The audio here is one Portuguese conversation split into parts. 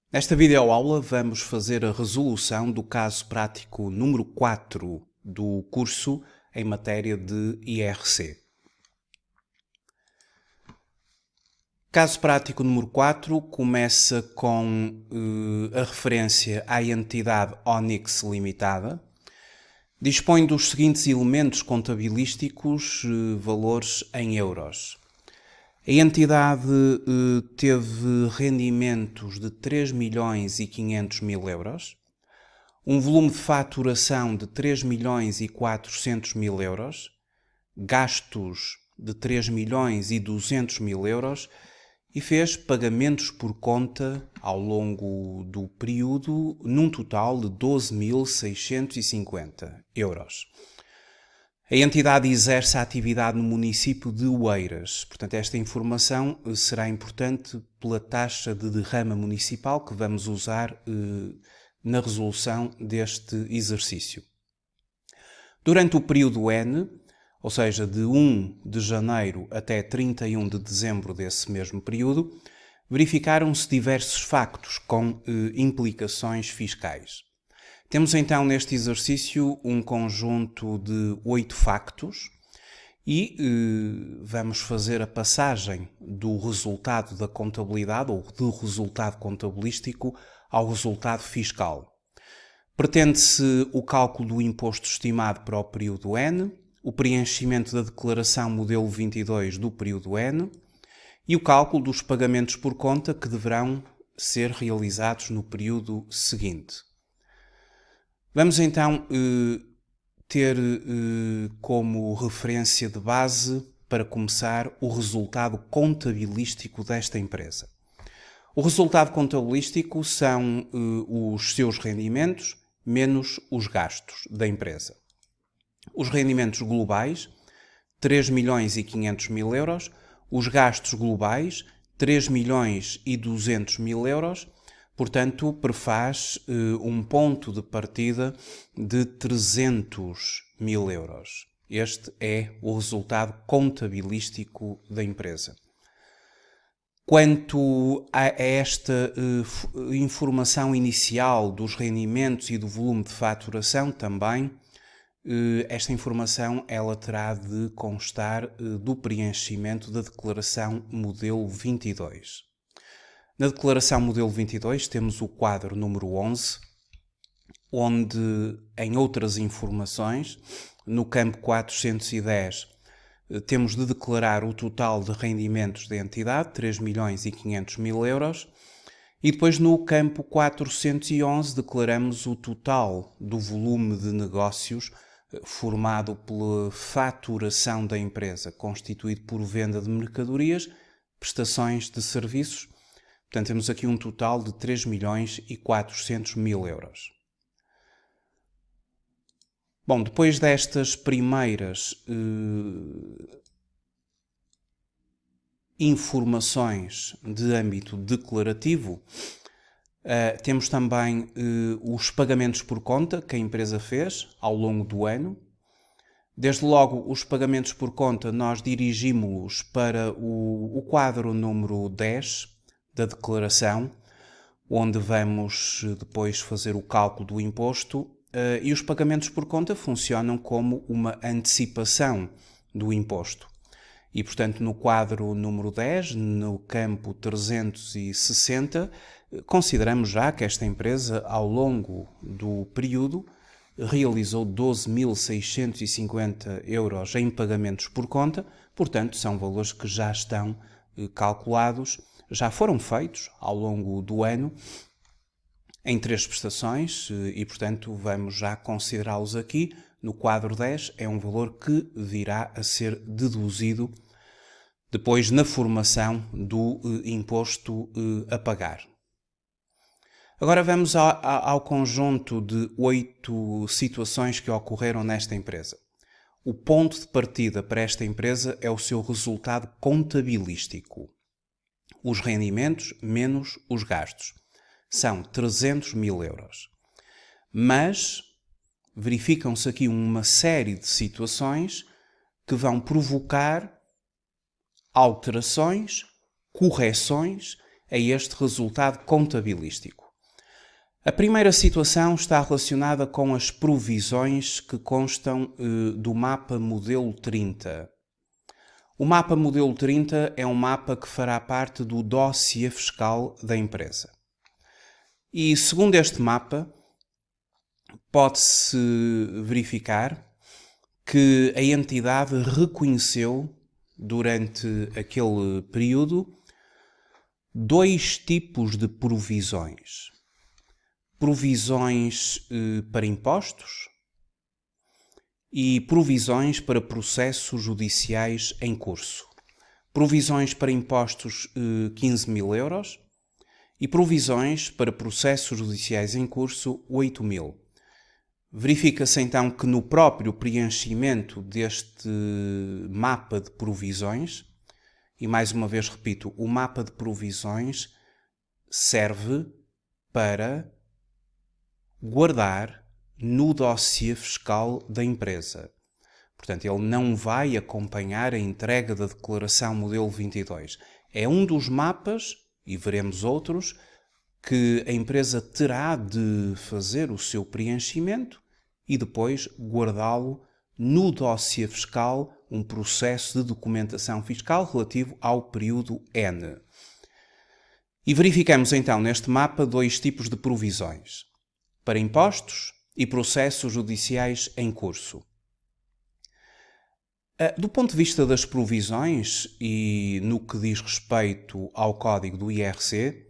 Nesta videoaula vamos fazer a resolução do caso prático número 4 do curso em matéria de IRC. Caso prático número 4 começa com a referência à entidade Onyx Limitada. Dispõe dos seguintes elementos contabilísticos, valores em euros. A entidade teve rendimentos de 3.500.000 euros, um volume de faturação de 3.400.000 euros, gastos de 3.200.000 euros e fez pagamentos por conta ao longo do período num total de 12.650 euros. A entidade exerce a atividade no município de Oeiras. Portanto, esta informação será importante pela taxa de derrama municipal que vamos usar na resolução deste exercício. Durante o período N, ou seja, de 1 de janeiro até 31 de dezembro desse mesmo período, verificaram-se diversos factos com implicações fiscais. Temos então neste exercício um conjunto de 8 factos e vamos fazer a passagem do resultado da contabilidade ou do resultado contabilístico ao resultado fiscal. Pretende-se o cálculo do imposto estimado para o período N, o preenchimento da declaração modelo 22 do período N e o cálculo dos pagamentos por conta que deverão ser realizados no período seguinte. Vamos então ter como referência de base, para começar, o resultado contabilístico desta empresa. O resultado contabilístico são os seus rendimentos menos os gastos da empresa. Os rendimentos globais, 3.500.000 euros, os gastos globais, 3.200.000 euros, portanto, prefaz um ponto de partida de 300.000 euros. Este é o resultado contabilístico da empresa. Quanto a esta informação inicial dos rendimentos e do volume de faturação também, esta informação ela terá de constar do preenchimento da declaração modelo 22. Na declaração modelo 22 temos o quadro número 11, onde em outras informações, no campo 410, temos de declarar o total de rendimentos da entidade, 3.500.000 euros, e depois no campo 411 declaramos o total do volume de negócios formado pela faturação da empresa, constituído por venda de mercadorias, prestações de serviços. Portanto, temos aqui um total de 3.400.000 euros. Bom, depois destas primeiras informações de âmbito declarativo, temos também os pagamentos por conta que a empresa fez ao longo do ano. Desde logo, os pagamentos por conta nós dirigimos-los para o quadro número 10, da declaração, onde vamos depois fazer o cálculo do imposto, e os pagamentos por conta funcionam como uma antecipação do imposto. E, portanto, no quadro número 10, no campo 360, consideramos já que esta empresa, ao longo do período, realizou 12.650 euros em pagamentos por conta, portanto, são valores que já estão calculados, já foram feitos ao longo do ano em 3 prestações e, portanto, vamos já considerá-los aqui. No quadro 10 é um valor que virá a ser deduzido depois na formação do imposto a pagar. Agora vamos ao conjunto de 8 situações que ocorreram nesta empresa. O ponto de partida para esta empresa é o seu resultado contabilístico. Os rendimentos menos os gastos. São 300.000 euros. Mas verificam-se aqui uma série de situações que vão provocar alterações, correções a este resultado contabilístico. A primeira situação está relacionada com as provisões que constam do mapa modelo 30. O mapa modelo 30 é um mapa que fará parte do dossiê fiscal da empresa. E segundo este mapa, pode-se verificar que a entidade reconheceu durante aquele período dois tipos de provisões. Provisões para impostos e provisões para processos judiciais em curso. Provisões para impostos 15 mil euros e provisões para processos judiciais em curso 8 mil. Verifica-se então que no próprio preenchimento deste mapa de provisões, e mais uma vez repito, o mapa de provisões serve para guardar no dossiê fiscal da empresa. Portanto, ele não vai acompanhar a entrega da declaração modelo 22. É um dos mapas, e veremos outros, que a empresa terá de fazer o seu preenchimento e depois guardá-lo no dossiê fiscal, um processo de documentação fiscal relativo ao período N. E verificamos então neste mapa dois tipos de provisões: para impostos e processos judiciais em curso. Do ponto de vista das provisões e no que diz respeito ao código do IRC,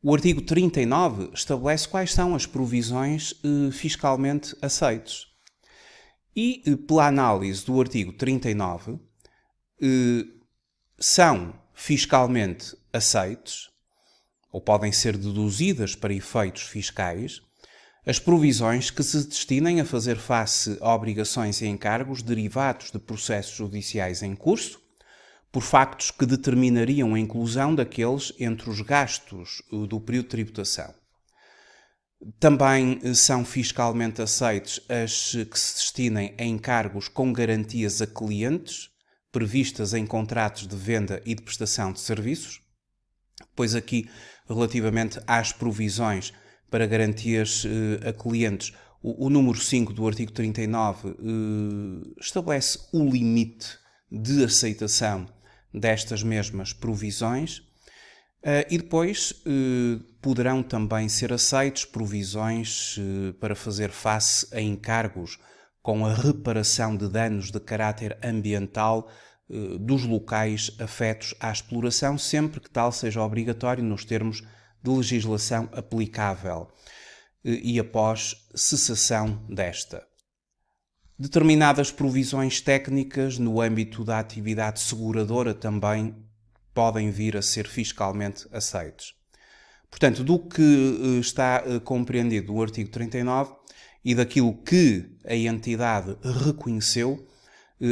o artigo 39 estabelece quais são as provisões fiscalmente aceites. E, pela análise do artigo 39, são fiscalmente aceites, ou podem ser deduzidas para efeitos fiscais, as provisões que se destinem a fazer face a obrigações e encargos derivados de processos judiciais em curso, por factos que determinariam a inclusão daqueles entre os gastos do período de tributação. Também são fiscalmente aceites as que se destinem a encargos com garantias a clientes, previstas em contratos de venda e de prestação de serviços, pois aqui, relativamente às provisões para garantias a clientes, o número 5 do artigo 39 estabelece o limite de aceitação destas mesmas provisões e depois poderão também ser aceites provisões para fazer face a encargos com a reparação de danos de caráter ambiental dos locais afetos à exploração, sempre que tal seja obrigatório nos termos de legislação aplicável e após cessação desta. Determinadas provisões técnicas no âmbito da atividade seguradora também podem vir a ser fiscalmente aceites. Portanto, do que está compreendido no artigo 39 e daquilo que a entidade reconheceu,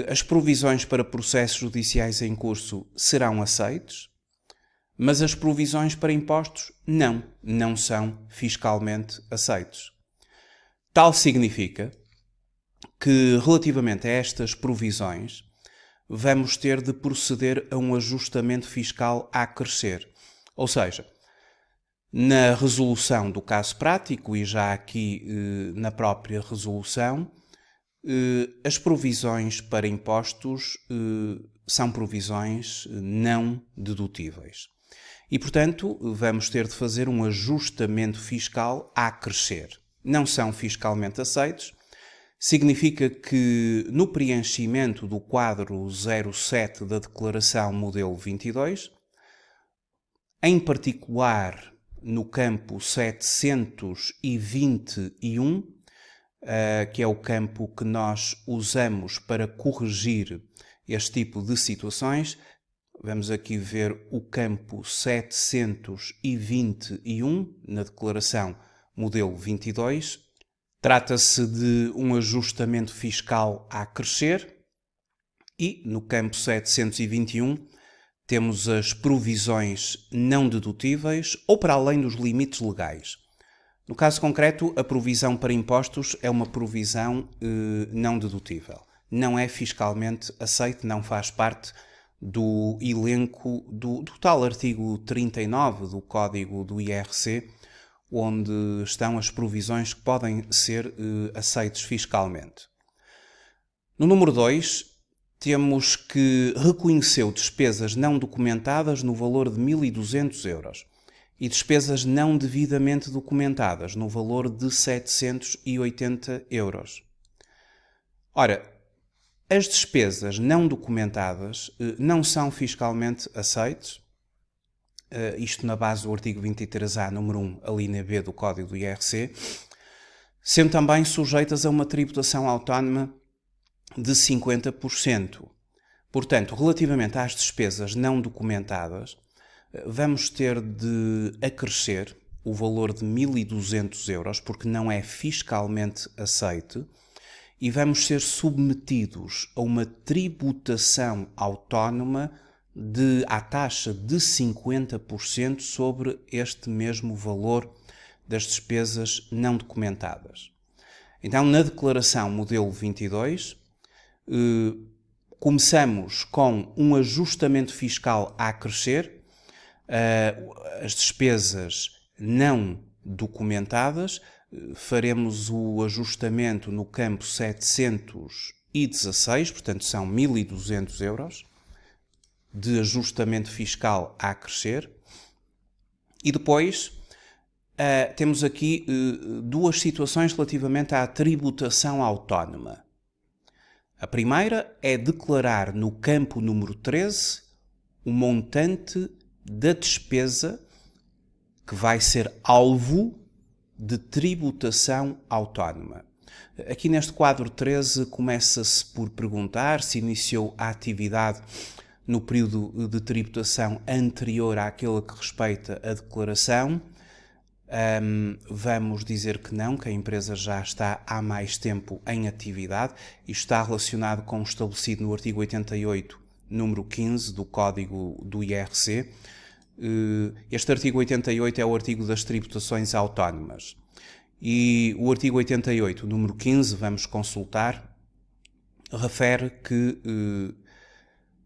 as provisões para processos judiciais em curso serão aceites, mas as provisões para impostos não são fiscalmente aceites. Tal significa que, relativamente a estas provisões, vamos ter de proceder a um ajustamento fiscal a crescer. Ou seja, na resolução do caso prático e já aqui na própria resolução, as provisões para impostos são provisões não dedutíveis. E, portanto, vamos ter de fazer um ajustamento fiscal a crescer. Não são fiscalmente aceitos. Significa que no preenchimento do quadro 07 da Declaração Modelo 22, em particular no campo 721, que é o campo que nós usamos para corrigir este tipo de situações, vamos aqui ver o campo 721 na Declaração Modelo 22. Trata-se de um ajustamento fiscal a crescer e, no campo 721, temos as provisões não dedutíveis ou para além dos limites legais. No caso concreto, a provisão para impostos é uma provisão não dedutível. Não é fiscalmente aceite, não faz parte do elenco do tal artigo 39 do Código do IRC, onde estão as provisões que podem ser aceites fiscalmente. No número 2, temos que reconheceu despesas não documentadas no valor de 1.200 euros e despesas não devidamente documentadas no valor de 780 euros. Ora, as despesas não documentadas não são fiscalmente aceites, isto na base do artigo 23A, número 1, a linha B do Código do IRC, sendo também sujeitas a uma tributação autónoma de 50%. Portanto, relativamente às despesas não documentadas, vamos ter de acrescer o valor de 1.200 euros, porque não é fiscalmente aceite, e vamos ser submetidos a uma tributação autónoma à taxa de 50% sobre este mesmo valor das despesas não documentadas. Então, na declaração modelo 22, começamos com um ajustamento fiscal a acrescer, as despesas não documentadas, faremos o ajustamento no campo 716, portanto são 1.200 euros de ajustamento fiscal a acrescer. E depois temos aqui duas situações relativamente à tributação autónoma. A primeira é declarar no campo número 13 o montante da despesa que vai ser alvo de tributação autónoma. Aqui neste quadro 13 começa-se por perguntar se iniciou a atividade no período de tributação anterior àquele que respeita a declaração. Vamos dizer que não, que a empresa já está há mais tempo em atividade e está relacionado com o estabelecido no artigo 88, número 15 do Código do IRC. Este artigo 88 é o artigo das tributações autónomas. E o artigo 88, número 15, vamos consultar, refere que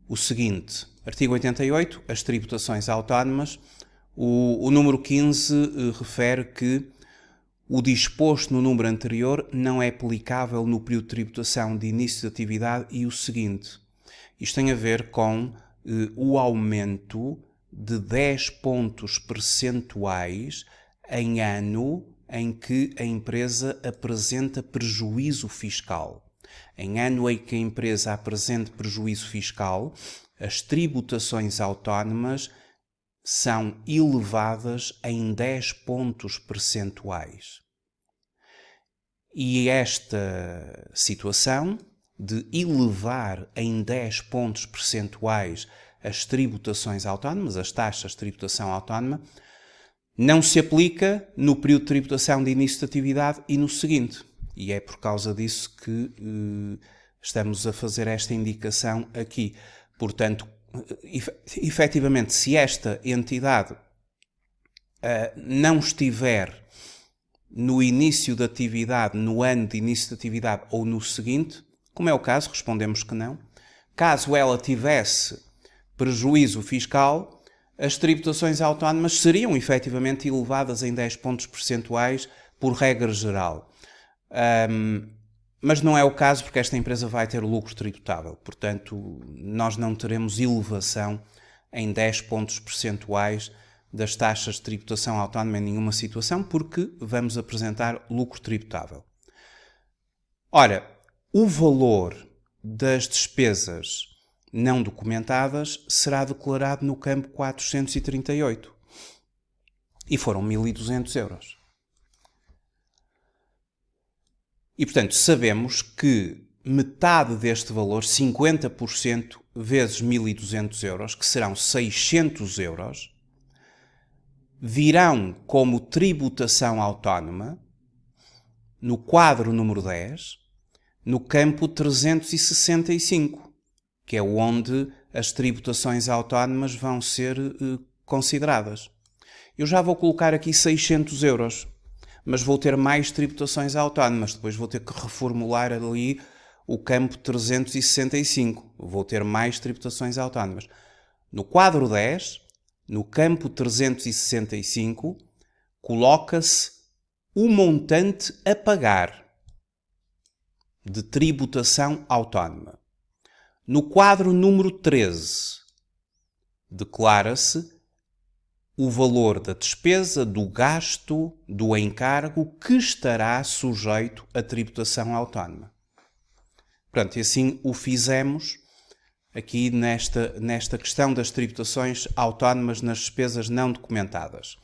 o seguinte: artigo 88, as tributações autónomas. O número 15 refere que o disposto no número anterior não é aplicável no período de tributação de início de atividade e o seguinte. Isto tem a ver com o aumento de 10 pontos percentuais em ano em que a empresa apresenta prejuízo fiscal. Em ano em que a empresa apresenta prejuízo fiscal, as tributações autónomas são elevadas em 10 pontos percentuais. E esta situação de elevar em 10 pontos percentuais as tributações autónomas, as taxas de tributação autónoma, não se aplica no período de tributação de início de atividade e no seguinte. E é por causa disso que estamos a fazer esta indicação aqui. Portanto, efetivamente, se esta entidade não estiver no início da atividade, no ano de início de atividade ou no seguinte, como é o caso, respondemos que não. Caso ela tivesse prejuízo fiscal, as tributações autónomas seriam efetivamente elevadas em 10 pontos percentuais por regra geral. Mas não é o caso porque esta empresa vai ter lucro tributável. Portanto, nós não teremos elevação em 10 pontos percentuais das taxas de tributação autónoma em nenhuma situação porque vamos apresentar lucro tributável. Ora, o valor das despesas não documentadas será declarado no campo 438 e foram 1.200 euros. E, portanto, sabemos que metade deste valor, 50% vezes 1.200 euros, que serão 600 euros, virão como tributação autónoma no quadro número 10, no campo 365, que é onde as tributações autónomas vão ser consideradas. Eu já vou colocar aqui 600 euros, mas vou ter mais tributações autónomas. Depois vou ter que reformular ali o campo 365. Vou ter mais tributações autónomas. No quadro 10, no campo 365, coloca-se o montante a pagar de tributação autónoma. No quadro número 13, declara-se o valor da despesa, do gasto, do encargo que estará sujeito à tributação autónoma. Portanto, e assim o fizemos aqui nesta questão das tributações autónomas nas despesas não documentadas.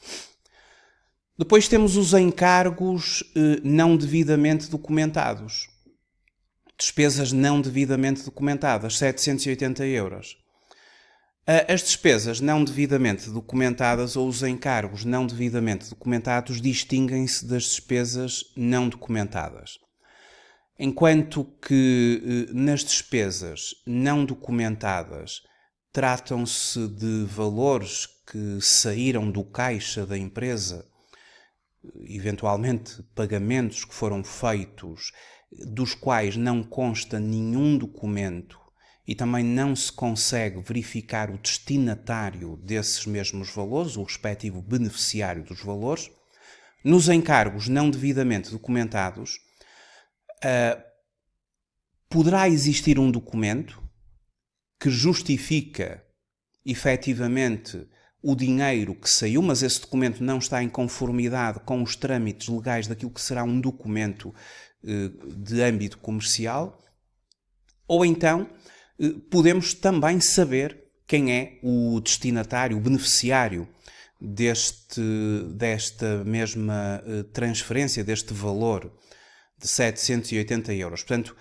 Depois temos os encargos não devidamente documentados. Despesas não devidamente documentadas, 780 euros. As despesas não devidamente documentadas ou os encargos não devidamente documentados distinguem-se das despesas não documentadas. Enquanto que nas despesas não documentadas tratam-se de valores que saíram do caixa da empresa, eventualmente pagamentos que foram feitos, dos quais não consta nenhum documento e também não se consegue verificar o destinatário desses mesmos valores, o respectivo beneficiário dos valores. Nos encargos não devidamente documentados, poderá existir um documento que justifica efetivamente o dinheiro que saiu, mas esse documento não está em conformidade com os trâmites legais daquilo que será um documento de âmbito comercial, ou então podemos também saber quem é o destinatário, o beneficiário desta mesma transferência, deste valor de 780 euros. Portanto,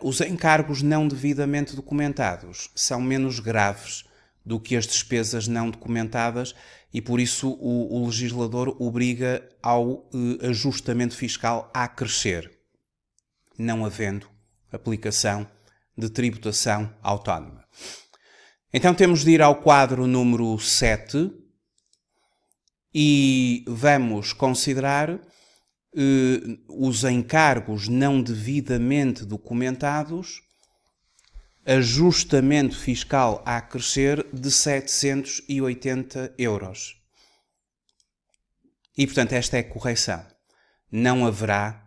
os encargos não devidamente documentados são menos graves do que as despesas não documentadas e, por isso, o legislador obriga ao ajustamento fiscal a crescer, não havendo aplicação de tributação autónoma. Então temos de ir ao quadro número 7 e vamos considerar os encargos não devidamente documentados, ajustamento fiscal a crescer de 780 euros. E, portanto, esta é a correção. Não haverá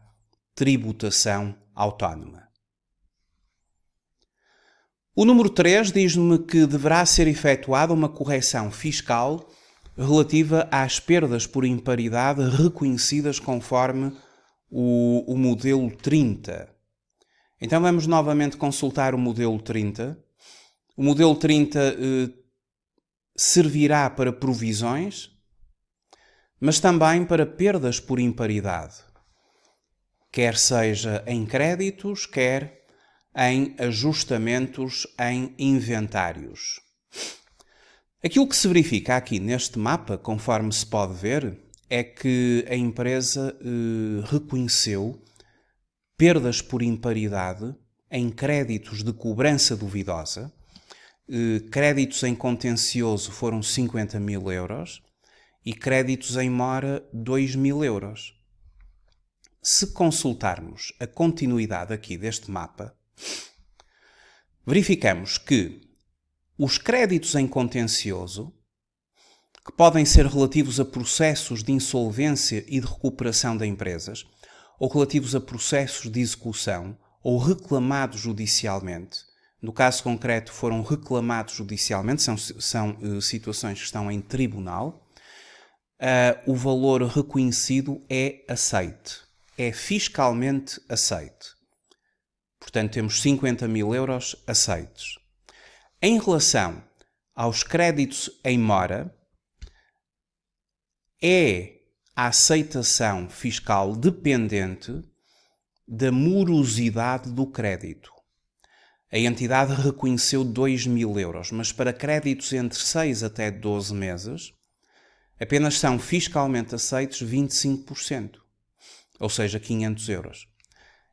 tributação autónoma. O número 3 diz-me que deverá ser efetuada uma correção fiscal relativa às perdas por imparidade reconhecidas conforme o modelo 30. Então vamos novamente consultar o modelo 30. O modelo 30 servirá para provisões, mas também para perdas por imparidade, quer seja em créditos, quer em ajustamentos em inventários. Aquilo que se verifica aqui neste mapa, conforme se pode ver, é que a empresa reconheceu perdas por imparidade em créditos de cobrança duvidosa. Créditos em contencioso foram 50 mil euros e créditos em mora 2 mil euros. Se consultarmos a continuidade aqui deste mapa, verificamos que os créditos em contencioso, que podem ser relativos a processos de insolvência e de recuperação de empresas, ou relativos a processos de execução, ou reclamados judicialmente, no caso concreto foram reclamados judicialmente, são situações que estão em tribunal, o valor reconhecido é aceite, é fiscalmente aceite. Portanto, temos 50 mil euros aceitos. Em relação aos créditos em mora, é a aceitação fiscal dependente da morosidade do crédito. A entidade reconheceu 2 mil euros, mas para créditos entre 6 até 12 meses, apenas são fiscalmente aceitos 25%, ou seja, 500 euros.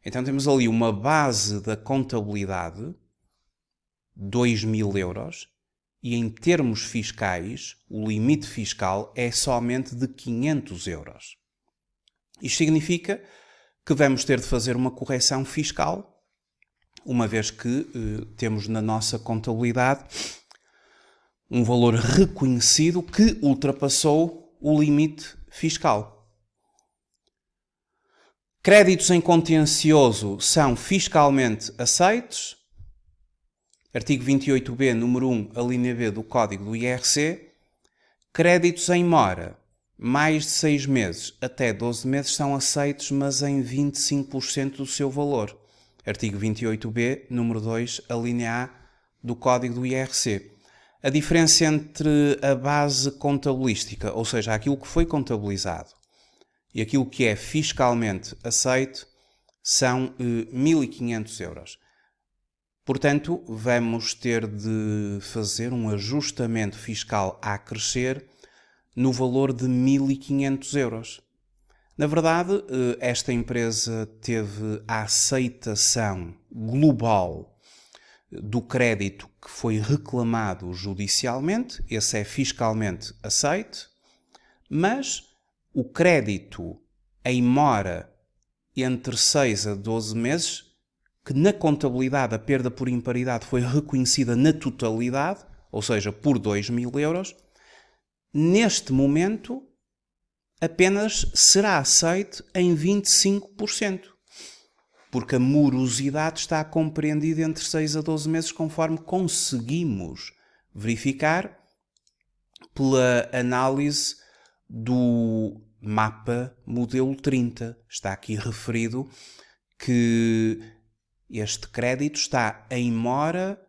Então temos ali uma base da contabilidade, 2 mil euros, e em termos fiscais, o limite fiscal é somente de 500 euros. Isto significa que vamos ter de fazer uma correção fiscal uma vez que temos na nossa contabilidade um valor reconhecido que ultrapassou o limite fiscal. Créditos em contencioso são fiscalmente aceitos. Artigo 28b, número 1, a linha B do Código do IRC. Créditos em mora, mais de 6 meses até 12 meses, são aceitos, mas em 25% do seu valor. Artigo 28b, número 2, a linha A do Código do IRC. A diferença entre a base contabilística, ou seja, aquilo que foi contabilizado, e aquilo que é fiscalmente aceito, são 1.500 euros. Portanto, vamos ter de fazer um ajustamento fiscal a crescer no valor de 1.500 euros. Na verdade, esta empresa teve a aceitação global do crédito que foi reclamado judicialmente, esse é fiscalmente aceito, mas o crédito em mora entre 6 a 12 meses, que na contabilidade a perda por imparidade foi reconhecida na totalidade, ou seja, por 2.000 euros, neste momento apenas será aceito em 25%. Porque a morosidade está compreendida entre 6 a 12 meses, conforme conseguimos verificar pela análise do mapa modelo 30. Está aqui referido que este crédito está em mora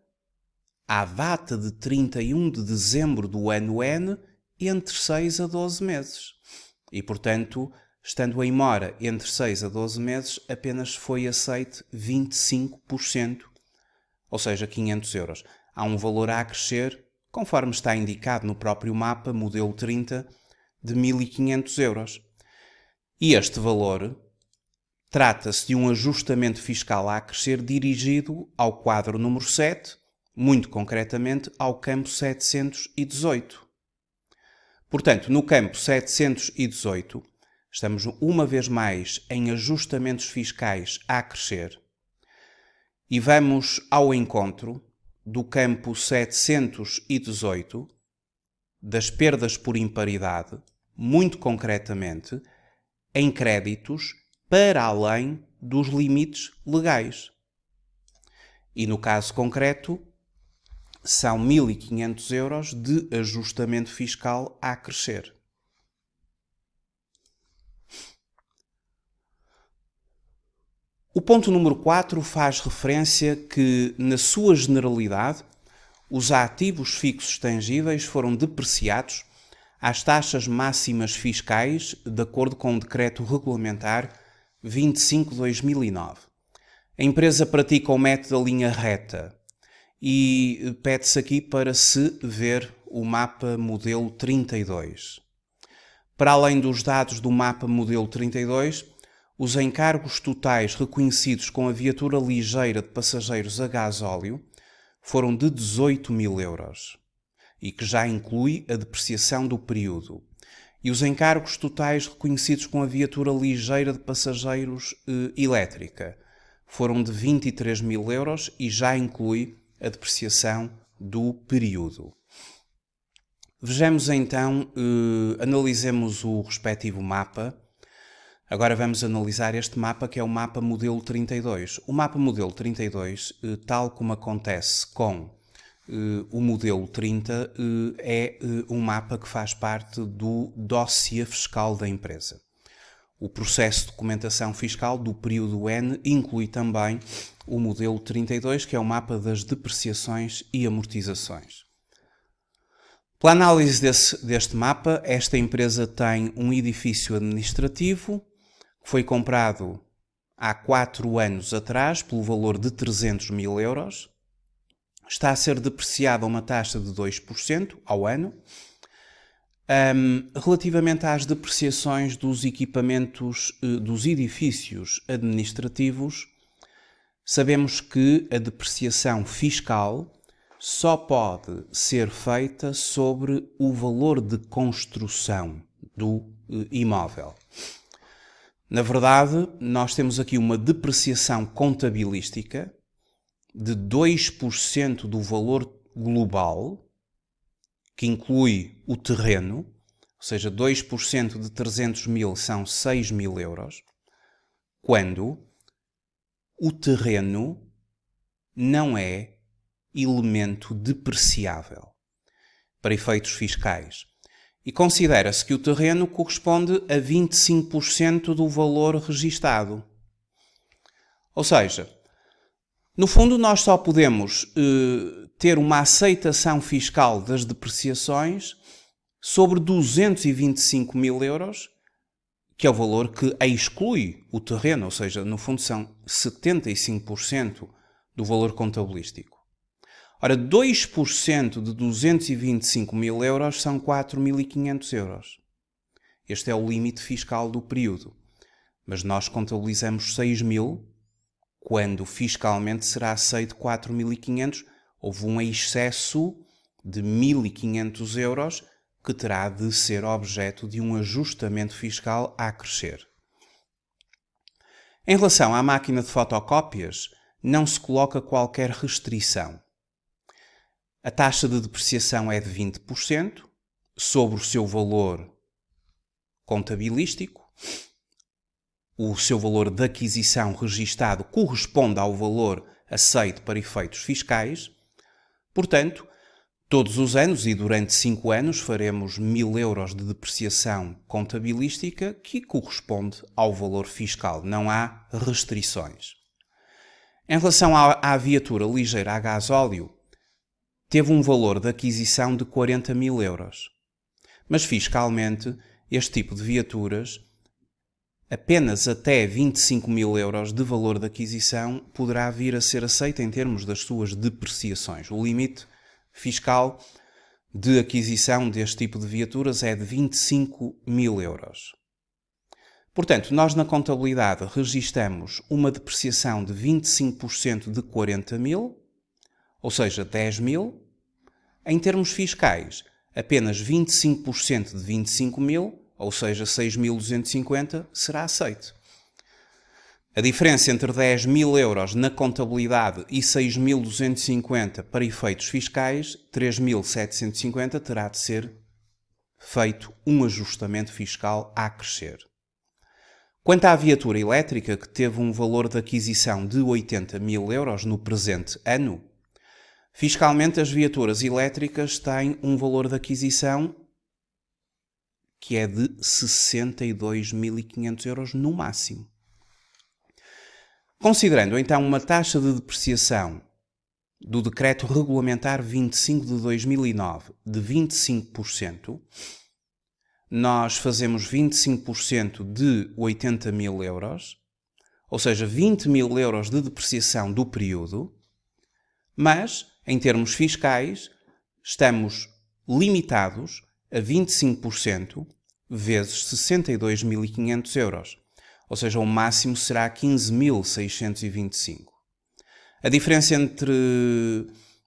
à data de 31 de dezembro do ano N entre 6 a 12 meses. E, portanto, estando em mora entre 6 a 12 meses, apenas foi aceito 25%, ou seja, 500 euros. Há um valor a crescer, conforme está indicado no próprio mapa, modelo 30, de 1.500 euros. E este valor trata-se de um ajustamento fiscal a crescer dirigido ao quadro número 7, muito concretamente ao campo 718. Portanto, no campo 718, estamos uma vez mais em ajustamentos fiscais a crescer e vamos ao encontro do campo 718 das perdas por imparidade, muito concretamente, em créditos para além dos limites legais. E no caso concreto, são 1.500 euros de ajustamento fiscal a crescer. O ponto número 4 faz referência que, na sua generalidade, os ativos fixos tangíveis foram depreciados às taxas máximas fiscais de acordo com o Decreto Regulamentar 25/2009. A empresa pratica o método da linha reta e pede-se aqui para se ver o mapa modelo 32. Para além dos dados do mapa modelo 32, os encargos totais reconhecidos com a viatura ligeira de passageiros a gasóleo foram de 18.000 euros, e que já inclui a depreciação do período. E os encargos totais reconhecidos com a viatura ligeira de passageiros elétrica foram de 23.000 euros e já inclui a depreciação do período. Vejamos então, analisemos o respectivo mapa. Agora vamos analisar este mapa, que é o mapa modelo 32. O mapa modelo 32, tal como acontece com o modelo 30, é um mapa que faz parte do dossiê fiscal da empresa. O processo de documentação fiscal do período N inclui também o modelo 32, que é o mapa das depreciações e amortizações. Pela análise deste mapa, esta empresa tem um edifício administrativo que foi comprado há 4 anos atrás pelo valor de 300.000 euros. Está a ser depreciado a uma taxa de 2% ao ano. Relativamente às depreciações dos equipamentos dos edifícios administrativos, sabemos que a depreciação fiscal só pode ser feita sobre o valor de construção do imóvel. Na verdade, nós temos aqui uma depreciação contabilística de 2% do valor global, que inclui o terreno, ou seja, 2% de 300 mil são 6 mil euros, quando o terreno não é elemento depreciável para efeitos fiscais. E considera-se que o terreno corresponde a 25% do valor registado. Ou seja, no fundo nós só podemos ter uma aceitação fiscal das depreciações sobre 225 mil euros, que é o valor que exclui o terreno, ou seja, no fundo são 75% do valor contabilístico. Ora, 2% de 225 mil euros são 4.500 euros. Este é o limite fiscal do período. Mas nós contabilizamos 6 mil, quando fiscalmente será aceito 4.500. Houve um excesso de 1.500 euros que terá de ser objeto de um ajustamento fiscal a crescer. Em relação à máquina de fotocópias, não se coloca qualquer restrição. A taxa de depreciação é de 20% sobre o seu valor contabilístico. O seu valor de aquisição registado corresponde ao valor aceito para efeitos fiscais. Portanto, todos os anos e durante 5 anos faremos 1.000 euros de depreciação contabilística que corresponde ao valor fiscal. Não há restrições. Em relação à viatura ligeira a gasóleo, teve um valor de aquisição de 40 mil euros. Mas fiscalmente, este tipo de viaturas, apenas até 25 mil euros de valor de aquisição, poderá vir a ser aceita em termos das suas depreciações. O limite fiscal de aquisição deste tipo de viaturas é de 25 mil euros. Portanto, nós na contabilidade registamos uma depreciação de 25% de 40 mil, ou seja, 10 mil. Em termos fiscais, apenas 25% de 25 mil, ou seja, 6.250, será aceito. A diferença entre 10 mil euros na contabilidade e 6.250 para efeitos fiscais, 3.750, terá de ser feito um ajustamento fiscal a crescer. Quanto à viatura elétrica, que teve um valor de aquisição de 80 mil euros no presente ano, fiscalmente as viaturas elétricas têm um valor de aquisição que é de 62.500 euros no máximo. Considerando então uma taxa de depreciação do Decreto Regulamentar 25 de 2009 de 25%, nós fazemos 25% de 80 mil euros, ou seja, 20 mil euros de depreciação do período, mas, em termos fiscais, estamos limitados a 25% vezes 62.500 euros, ou seja, o máximo será 15.625. A diferença entre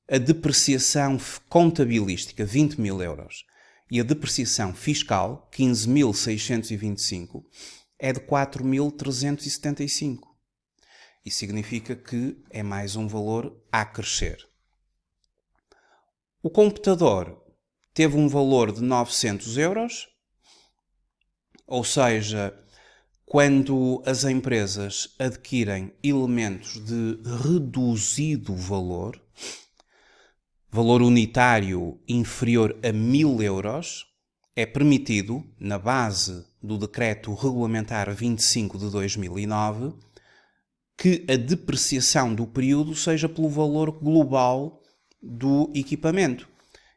a depreciação contabilística, 20 mil euros, e a depreciação fiscal, 15.625, é de 4.375. Isso significa que é mais um valor a crescer. O computador teve um valor de 900 euros, ou seja, quando as empresas adquirem elementos de reduzido valor, valor unitário inferior a 1.000 euros, é permitido, na base do Decreto Regulamentar 25 de 2009, que a depreciação do período seja pelo valor global do equipamento.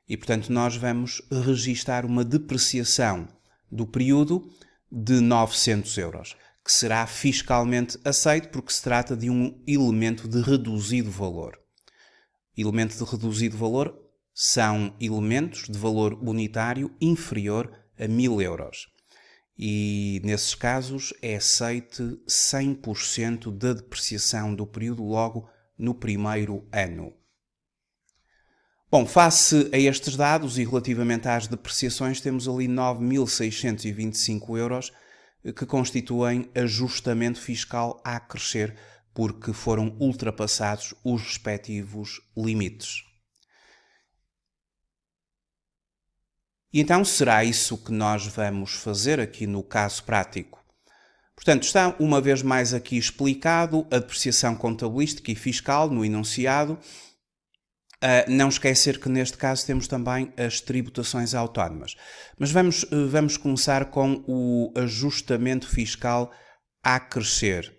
E, portanto, nós vamos registar uma depreciação do período de 900 euros, que será fiscalmente aceito porque se trata de um elemento de reduzido valor. Elemento de reduzido valor são elementos de valor unitário inferior a 1.000 euros. E, nesses casos, é aceite 100% da depreciação do período logo no primeiro ano. Bom, face a estes dados e relativamente às depreciações, temos ali 9.625 euros que constituem ajustamento fiscal a crescer porque foram ultrapassados os respectivos limites. E então será isso que nós vamos fazer aqui no caso prático. Portanto, está uma vez mais aqui explicado a depreciação contabilística e fiscal no enunciado. Não esquecer que neste caso temos também as tributações autónomas. Mas vamos começar com o ajustamento fiscal a crescer,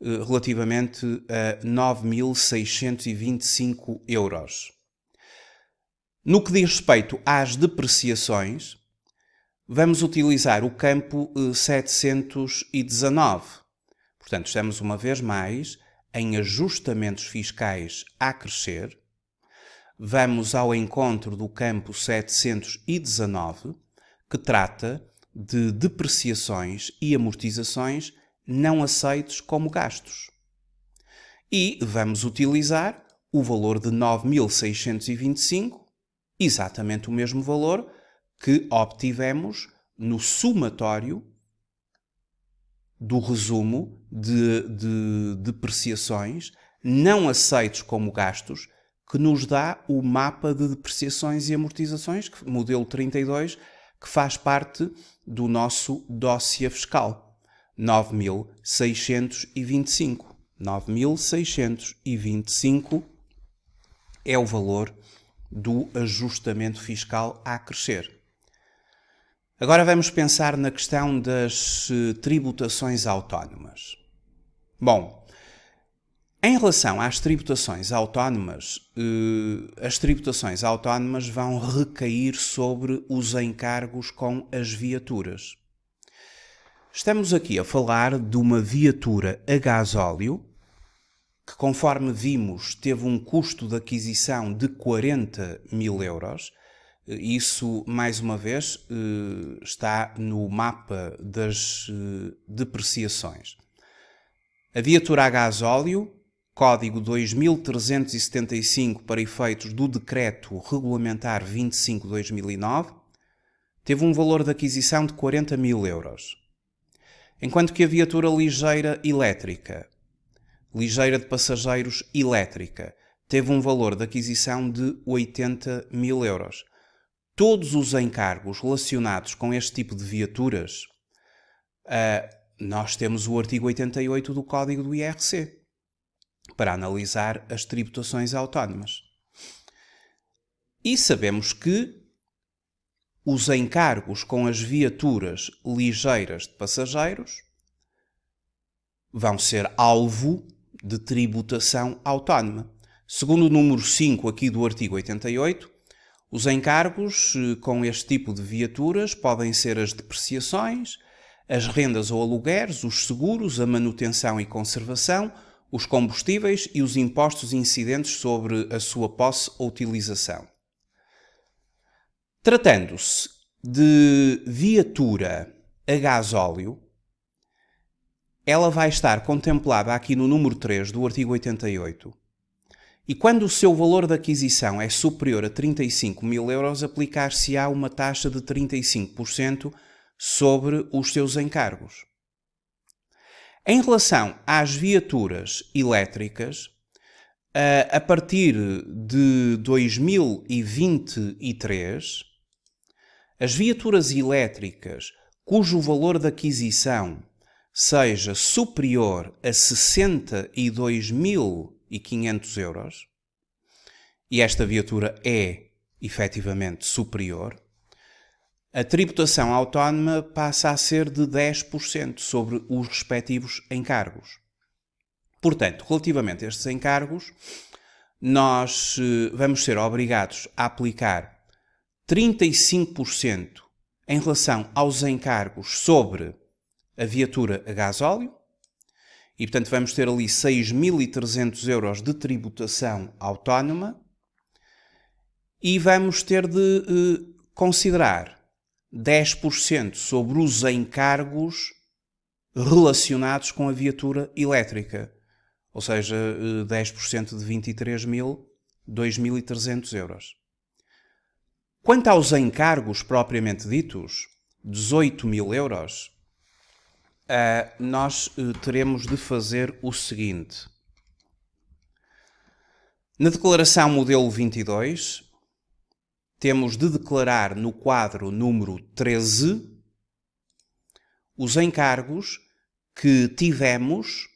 relativamente a 9.625 euros. No que diz respeito às depreciações, vamos utilizar o campo 719. Portanto, estamos uma vez mais em ajustamentos fiscais a crescer. Vamos ao encontro do campo 719, que trata de depreciações e amortizações não aceitos como gastos. E vamos utilizar o valor de 9.625, exatamente o mesmo valor que obtivemos no somatório do resumo de depreciações não aceitos como gastos, que nos dá o mapa de depreciações e amortizações, modelo 32, que faz parte do nosso dossiê fiscal. 9.625. 9.625 é o valor do ajustamento fiscal a crescer. Agora vamos pensar na questão das tributações autónomas. Bom, em relação às tributações autónomas, as tributações autónomas vão recair sobre os encargos com as viaturas. Estamos aqui a falar de uma viatura a gasóleo, que conforme vimos teve um custo de aquisição de 40.000 euros. Isso, mais uma vez, está no mapa das depreciações. A viatura a gasóleo, código 2375 para efeitos do Decreto Regulamentar 25/2009, teve um valor de aquisição de 40.000 euros. Enquanto que a viatura ligeira elétrica, ligeira de passageiros elétrica, teve um valor de aquisição de 80.000 euros. Todos os encargos relacionados com este tipo de viaturas, nós temos o artigo 88 do Código do IRC para analisar as tributações autónomas. E sabemos que os encargos com as viaturas ligeiras de passageiros vão ser alvo de tributação autónoma. Segundo o número 5 aqui do artigo 88, os encargos com este tipo de viaturas podem ser as depreciações, as rendas ou alugueres, os seguros, a manutenção e conservação, os combustíveis e os impostos incidentes sobre a sua posse ou utilização. Tratando-se de viatura a gasóleo, ela vai estar contemplada aqui no número 3 do artigo 88. E quando o seu valor de aquisição é superior a 35.000 euros, aplicar-se-á uma taxa de 35% sobre os seus encargos. Em relação às viaturas elétricas, a partir de 2023, as viaturas elétricas cujo valor de aquisição seja superior a 62.500 euros, e esta viatura é efetivamente superior, a tributação autónoma passa a ser de 10% sobre os respectivos encargos. Portanto, relativamente a estes encargos, nós vamos ser obrigados a aplicar 35% em relação aos encargos sobre a viatura a gasóleo, e portanto vamos ter ali 6.300 euros de tributação autónoma, e vamos ter de considerar 10% sobre os encargos relacionados com a viatura elétrica, ou seja, 10% de 23.000, 2.300 euros. Quanto aos encargos propriamente ditos, 18.000 euros, nós teremos de fazer o seguinte. Na declaração modelo 22, temos de declarar no quadro número 13 os encargos que tivemos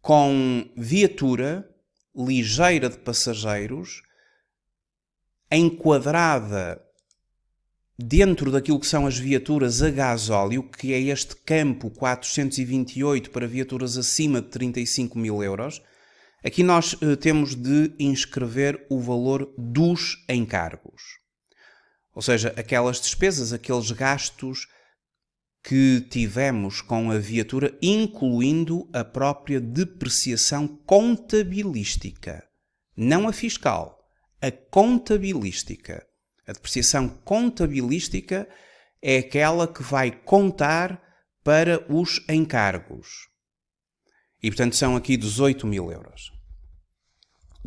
com viatura ligeira de passageiros enquadrada dentro daquilo que são as viaturas a gasóleo, que é este campo 428 para viaturas acima de 35 mil euros. Aqui nós temos de inscrever o valor dos encargos. Ou seja, aquelas despesas, aqueles gastos que tivemos com a viatura, incluindo a própria depreciação contabilística. Não a fiscal, a contabilística. A depreciação contabilística é aquela que vai contar para os encargos. E, portanto, são aqui 18 mil euros.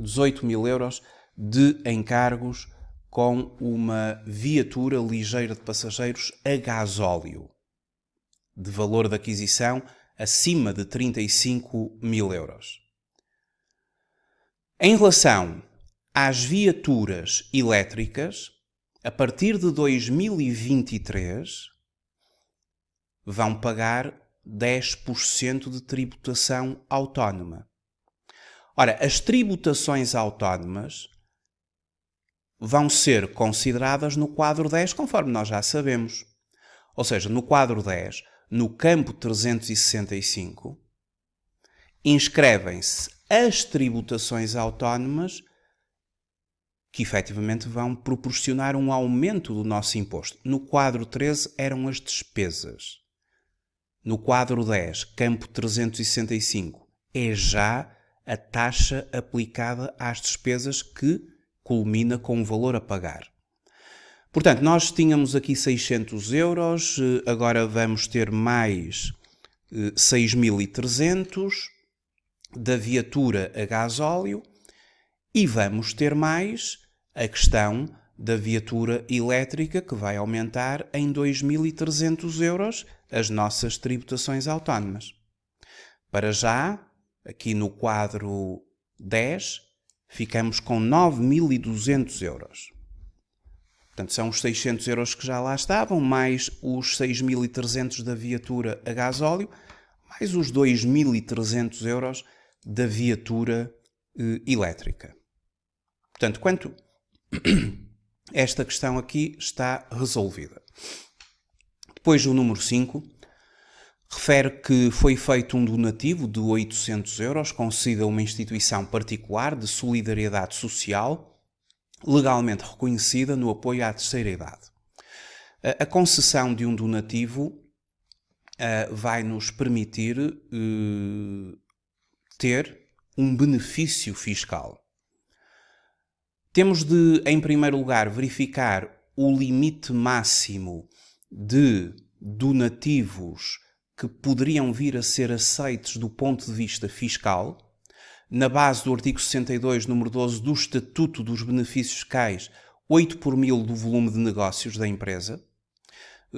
18 mil euros de encargos com uma viatura ligeira de passageiros a gasóleo, de valor de aquisição acima de 35 mil euros. Em relação às viaturas elétricas, a partir de 2023, vão pagar 10% de tributação autónoma. Ora, as tributações autónomas vão ser consideradas no quadro 10, conforme nós já sabemos. Ou seja, no quadro 10, no campo 365, inscrevem-se as tributações autónomas que efetivamente vão proporcionar um aumento do nosso imposto. No quadro 13 eram as despesas. No quadro 10, campo 365, é já a taxa aplicada às despesas que culmina com o valor a pagar. Portanto, nós tínhamos aqui 600 euros, agora vamos ter mais 6.300 da viatura a gasóleo e vamos ter mais a questão da viatura elétrica, que vai aumentar em 2.300 euros as nossas tributações autónomas. Para já, aqui no quadro 10, ficamos com 9.200 euros. Portanto, são os 600 euros que já lá estavam, mais os 6.300 da viatura a gasóleo, mais os 2.300 euros da viatura elétrica. Portanto, quanto esta questão aqui está resolvida. Depois, o número 5 refere que foi feito um donativo de 800 euros concedido a uma instituição particular de solidariedade social legalmente reconhecida no apoio à terceira idade. A concessão de um donativo vai nos permitir ter um benefício fiscal. Temos de, em primeiro lugar, verificar o limite máximo de donativos que poderiam vir a ser aceitos do ponto de vista fiscal, na base do artigo 62, número 12 do Estatuto dos Benefícios Fiscais, 8 por mil do volume de negócios da empresa,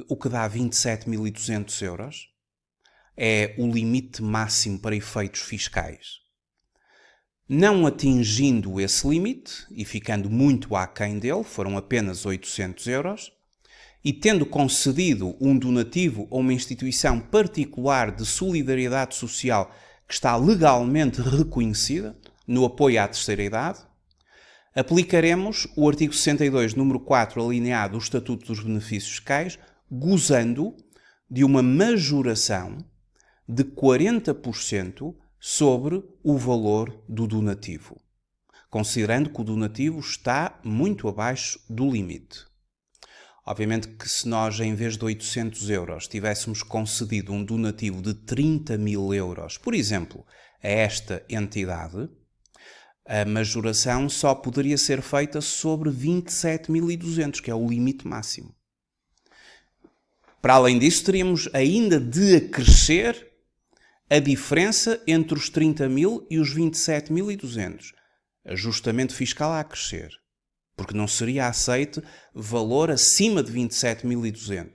o que dá 27.200 euros, é o limite máximo para efeitos fiscais. Não atingindo esse limite e ficando muito aquém dele, foram apenas 800 euros, e tendo concedido um donativo a uma instituição particular de solidariedade social que está legalmente reconhecida no apoio à terceira idade, aplicaremos o artigo 62, número 4, alineado do Estatuto dos Benefícios Fiscais, gozando de uma majoração de 40% sobre o valor do donativo, considerando que o donativo está muito abaixo do limite. Obviamente que se nós, em vez de 800 euros, tivéssemos concedido um donativo de 30 mil euros, por exemplo, a esta entidade, a majoração só poderia ser feita sobre 27.200, que é o limite máximo. Para além disso, teríamos ainda de acrescer a diferença entre os 30 mil e os 27.200. Ajustamento fiscal a acrescer, porque não seria aceite valor acima de 27.200.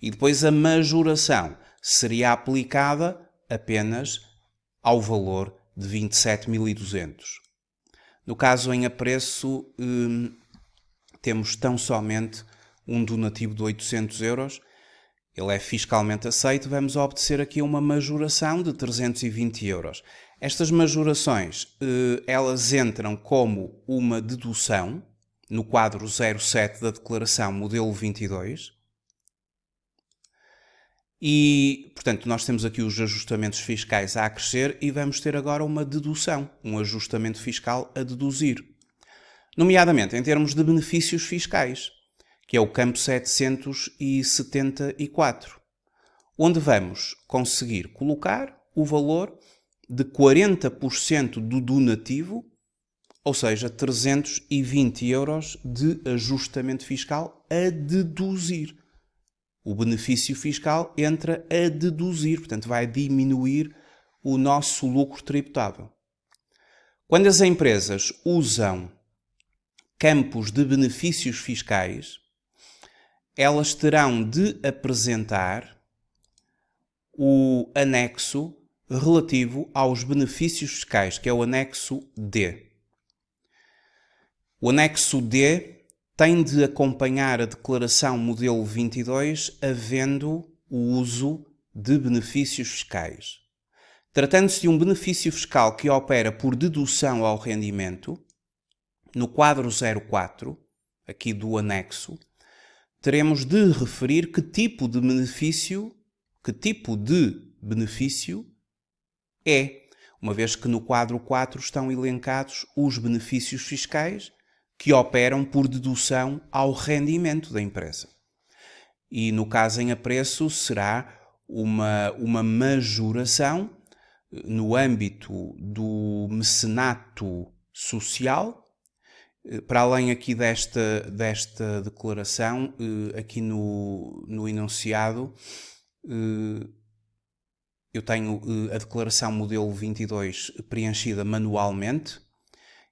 E depois a majoração seria aplicada apenas ao valor de 27.200. No caso em apreço, temos tão somente um donativo de 800 euros. Ele é fiscalmente aceito, vamos obedecer aqui uma majoração de 320 euros. Estas majorações, elas entram como uma dedução no quadro 07 da declaração modelo 22. E, portanto, nós temos aqui os ajustamentos fiscais a acrescer e vamos ter agora uma dedução, um ajustamento fiscal a deduzir. Nomeadamente em termos de benefícios fiscais, que é o campo 774, onde vamos conseguir colocar o valor de 40% do donativo, ou seja, 320 euros de ajustamento fiscal a deduzir. O benefício fiscal entra a deduzir, portanto vai diminuir o nosso lucro tributável. Quando as empresas usam campos de benefícios fiscais, elas terão de apresentar o anexo relativo aos benefícios fiscais, que é o anexo D. O anexo D tem de acompanhar a declaração modelo 22, havendo o uso de benefícios fiscais. Tratando-se de um benefício fiscal que opera por dedução ao rendimento, no quadro 04, aqui do anexo, teremos de referir que tipo de benefício é, uma vez que no quadro 4 estão elencados os benefícios fiscais que operam por dedução ao rendimento da empresa. E no caso em apreço será uma majoração no âmbito do mecenato social. Para além aqui desta declaração, aqui no enunciado, eu tenho a declaração modelo 22 preenchida manualmente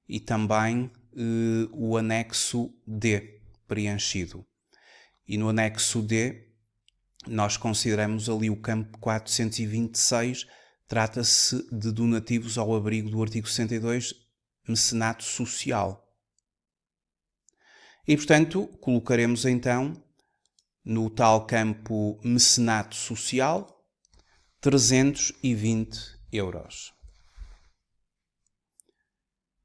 e também o anexo D preenchido. E no anexo D nós consideramos ali o campo 426, trata-se de donativos ao abrigo do artigo 62, mecenato social. E, portanto, colocaremos então no tal campo mecenato social 320 euros.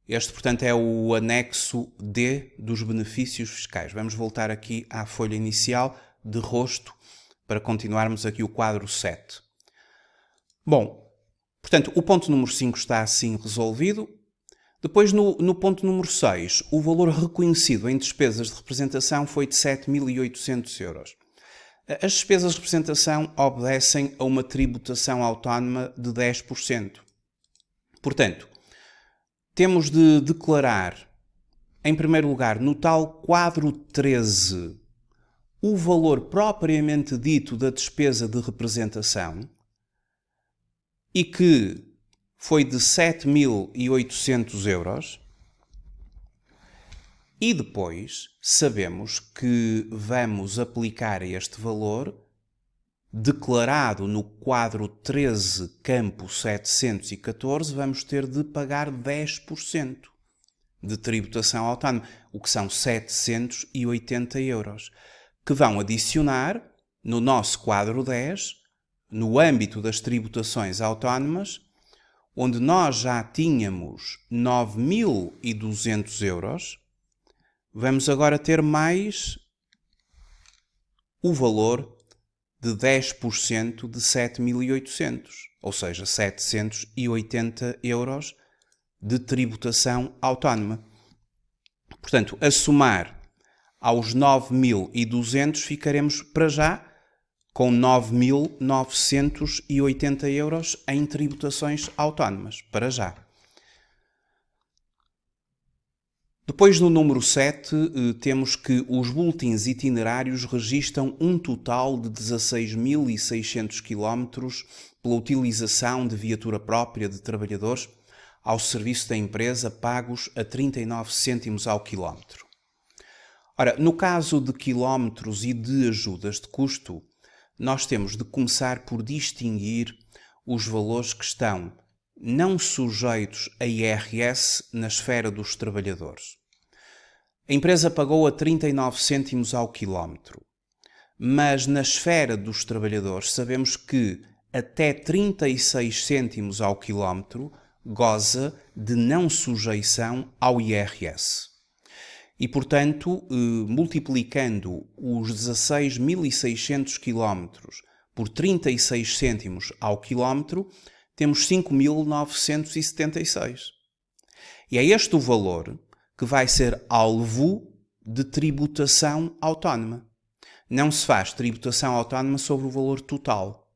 Este, portanto, é o anexo D dos benefícios fiscais. Vamos voltar aqui à folha inicial de rosto para continuarmos aqui o quadro 7. Bom, portanto, o ponto número 5 está assim resolvido. Depois, no ponto número 6, o valor reconhecido em despesas de representação foi de 7.800 euros. As despesas de representação obedecem a uma tributação autónoma de 10%. Portanto, temos de declarar, em primeiro lugar, no tal quadro 13, o valor propriamente dito da despesa de representação e que foi de 7.800 euros. E depois sabemos que vamos aplicar este valor declarado no quadro 13, campo 714, vamos ter de pagar 10% de tributação autónoma, o que são 780 euros, que vão adicionar no nosso quadro 10, no âmbito das tributações autónomas, onde nós já tínhamos 9.200 euros, vamos agora ter mais o valor de 10% de 7.800, ou seja, 780 euros de tributação autónoma. Portanto, a somar aos 9.200, ficaremos para já com 9.980 euros em tributações autónomas, para já. Depois, no número 7, temos que os boletins itinerários registram um total de 16.600 km pela utilização de viatura própria de trabalhadores ao serviço da empresa, pagos a 39 cêntimos ao quilómetro. Ora, no caso de quilómetros e de ajudas de custo, nós temos de começar por distinguir os valores que estão não sujeitos a IRS na esfera dos trabalhadores. A empresa pagou a 39 cêntimos ao quilómetro, mas na esfera dos trabalhadores sabemos que até 36 cêntimos ao quilómetro goza de não sujeição ao IRS. E, portanto, multiplicando os 16.600 quilómetros por 36 cêntimos ao quilómetro, temos 5.976. E é este o valor que vai ser alvo de tributação autónoma. Não se faz tributação autónoma sobre o valor total,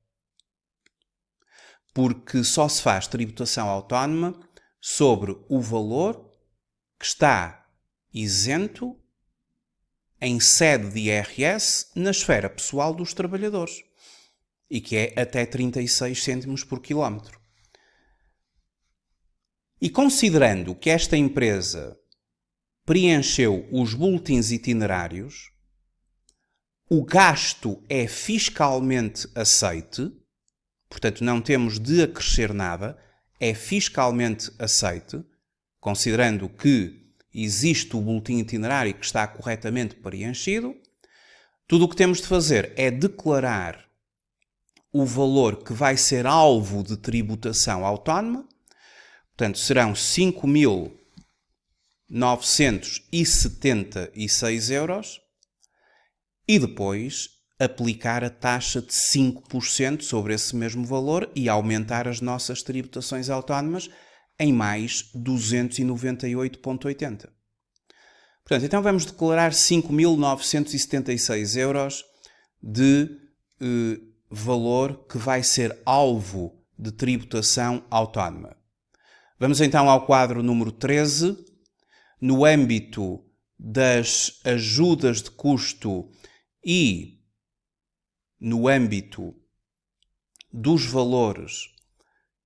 porque só se faz tributação autónoma sobre o valor que está isento em sede de IRS na esfera pessoal dos trabalhadores e que é até 36 cêntimos por quilómetro. E considerando que esta empresa preencheu os boletins itinerários, o gasto é fiscalmente aceite, portanto não temos de acrescer nada, é fiscalmente aceite, considerando que existe o boletim itinerário que está corretamente preenchido, tudo o que temos de fazer é declarar o valor que vai ser alvo de tributação autónoma, portanto serão 5.976 euros, e depois aplicar a taxa de 5% sobre esse mesmo valor e aumentar as nossas tributações autónomas em mais 298,80. Portanto, então vamos declarar 5.976 euros de valor que vai ser alvo de tributação autónoma. Vamos então ao quadro número 13. No âmbito das ajudas de custo e no âmbito dos valores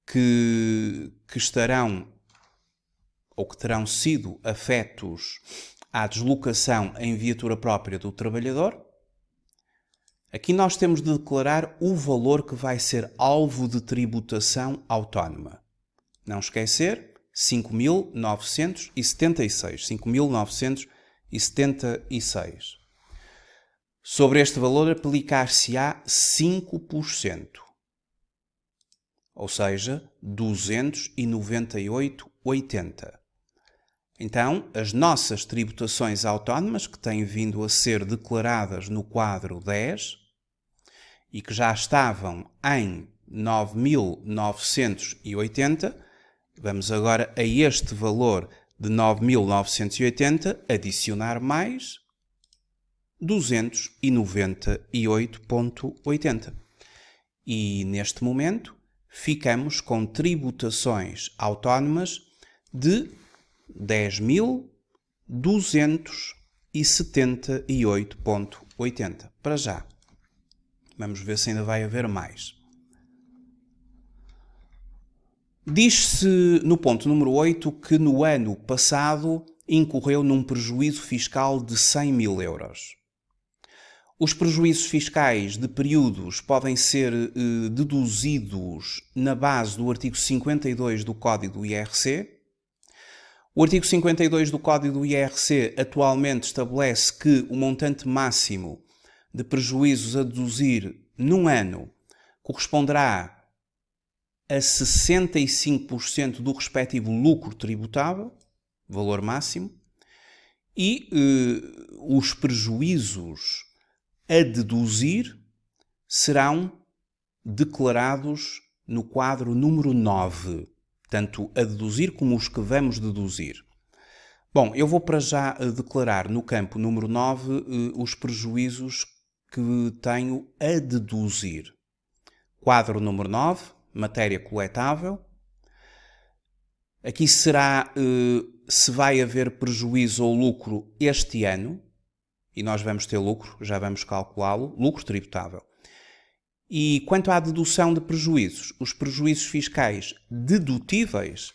que estarão ou que terão sido afetos à deslocação em viatura própria do trabalhador, aqui nós temos de declarar o valor que vai ser alvo de tributação autónoma. Não esquecer, 5.976. 5.976. Sobre este valor aplicar-se-á 5%, ou seja, 298,80. Então, as nossas tributações autónomas, que têm vindo a ser declaradas no quadro 10 e que já estavam em 9.980, vamos agora a este valor de 9.980 adicionar mais 298,80. E neste momento ficamos com tributações autónomas de 10.278,80. Para já. Vamos ver se ainda vai haver mais. Diz-se no ponto número 8 que no ano passado incorreu num prejuízo fiscal de 100.000 euros. Os prejuízos fiscais de períodos podem ser deduzidos na base do artigo 52 do Código do IRC. O artigo 52 do Código do IRC atualmente estabelece que o montante máximo de prejuízos a deduzir num ano corresponderá a 65% do respectivo lucro tributável, valor máximo, e os prejuízos a deduzir serão declarados no quadro número 9, tanto a deduzir como os que vamos deduzir. Bom, eu vou para já declarar no campo número 9 os prejuízos que tenho a deduzir. Quadro número 9, matéria coletável. Aqui será se vai haver prejuízo ou lucro este ano, e nós vamos ter lucro, já vamos calculá-lo, lucro tributável. E quanto à dedução de prejuízos, os prejuízos fiscais dedutíveis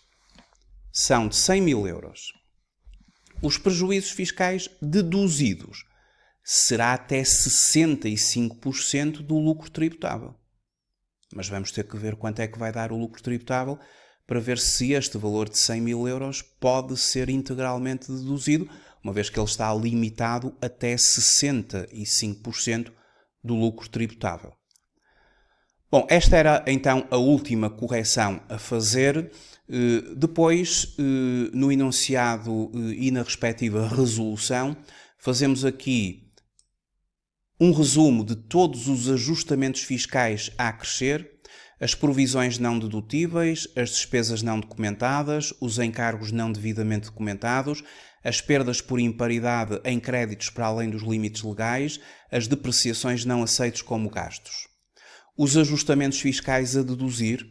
são de 100.000 euros. Os prejuízos fiscais deduzidos será até 65% do lucro tributável. Mas vamos ter que ver quanto é que vai dar o lucro tributável para ver se este valor de 100 mil euros pode ser integralmente deduzido, uma vez que ele está limitado até 65% do lucro tributável. Bom, esta era então a última correção a fazer. Depois, no enunciado e na respectiva resolução, fazemos aqui um resumo de todos os ajustamentos fiscais a acrescer, as provisões não dedutíveis, as despesas não documentadas, os encargos não devidamente documentados, as perdas por imparidade em créditos para além dos limites legais, as depreciações não aceitos como gastos. Os ajustamentos fiscais a deduzir,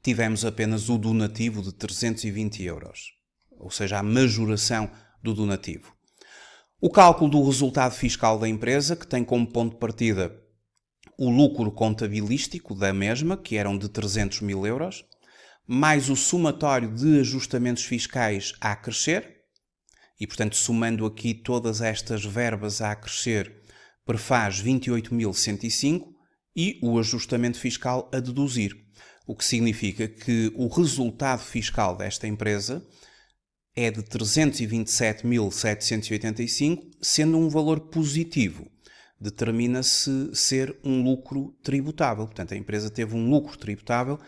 tivemos apenas o donativo de 320 euros, ou seja, a majoração do donativo. O cálculo do resultado fiscal da empresa, que tem como ponto de partida o lucro contabilístico da mesma, que eram de 300 mil euros, mais o somatório de ajustamentos fiscais a acrescer, e portanto somando aqui todas estas verbas a acrescer, prefaz 28.105, e o ajustamento fiscal a deduzir, o que significa que o resultado fiscal desta empresa é de 327.785, sendo um valor positivo. Determina-se ser um lucro tributável. Portanto, a empresa teve um lucro tributável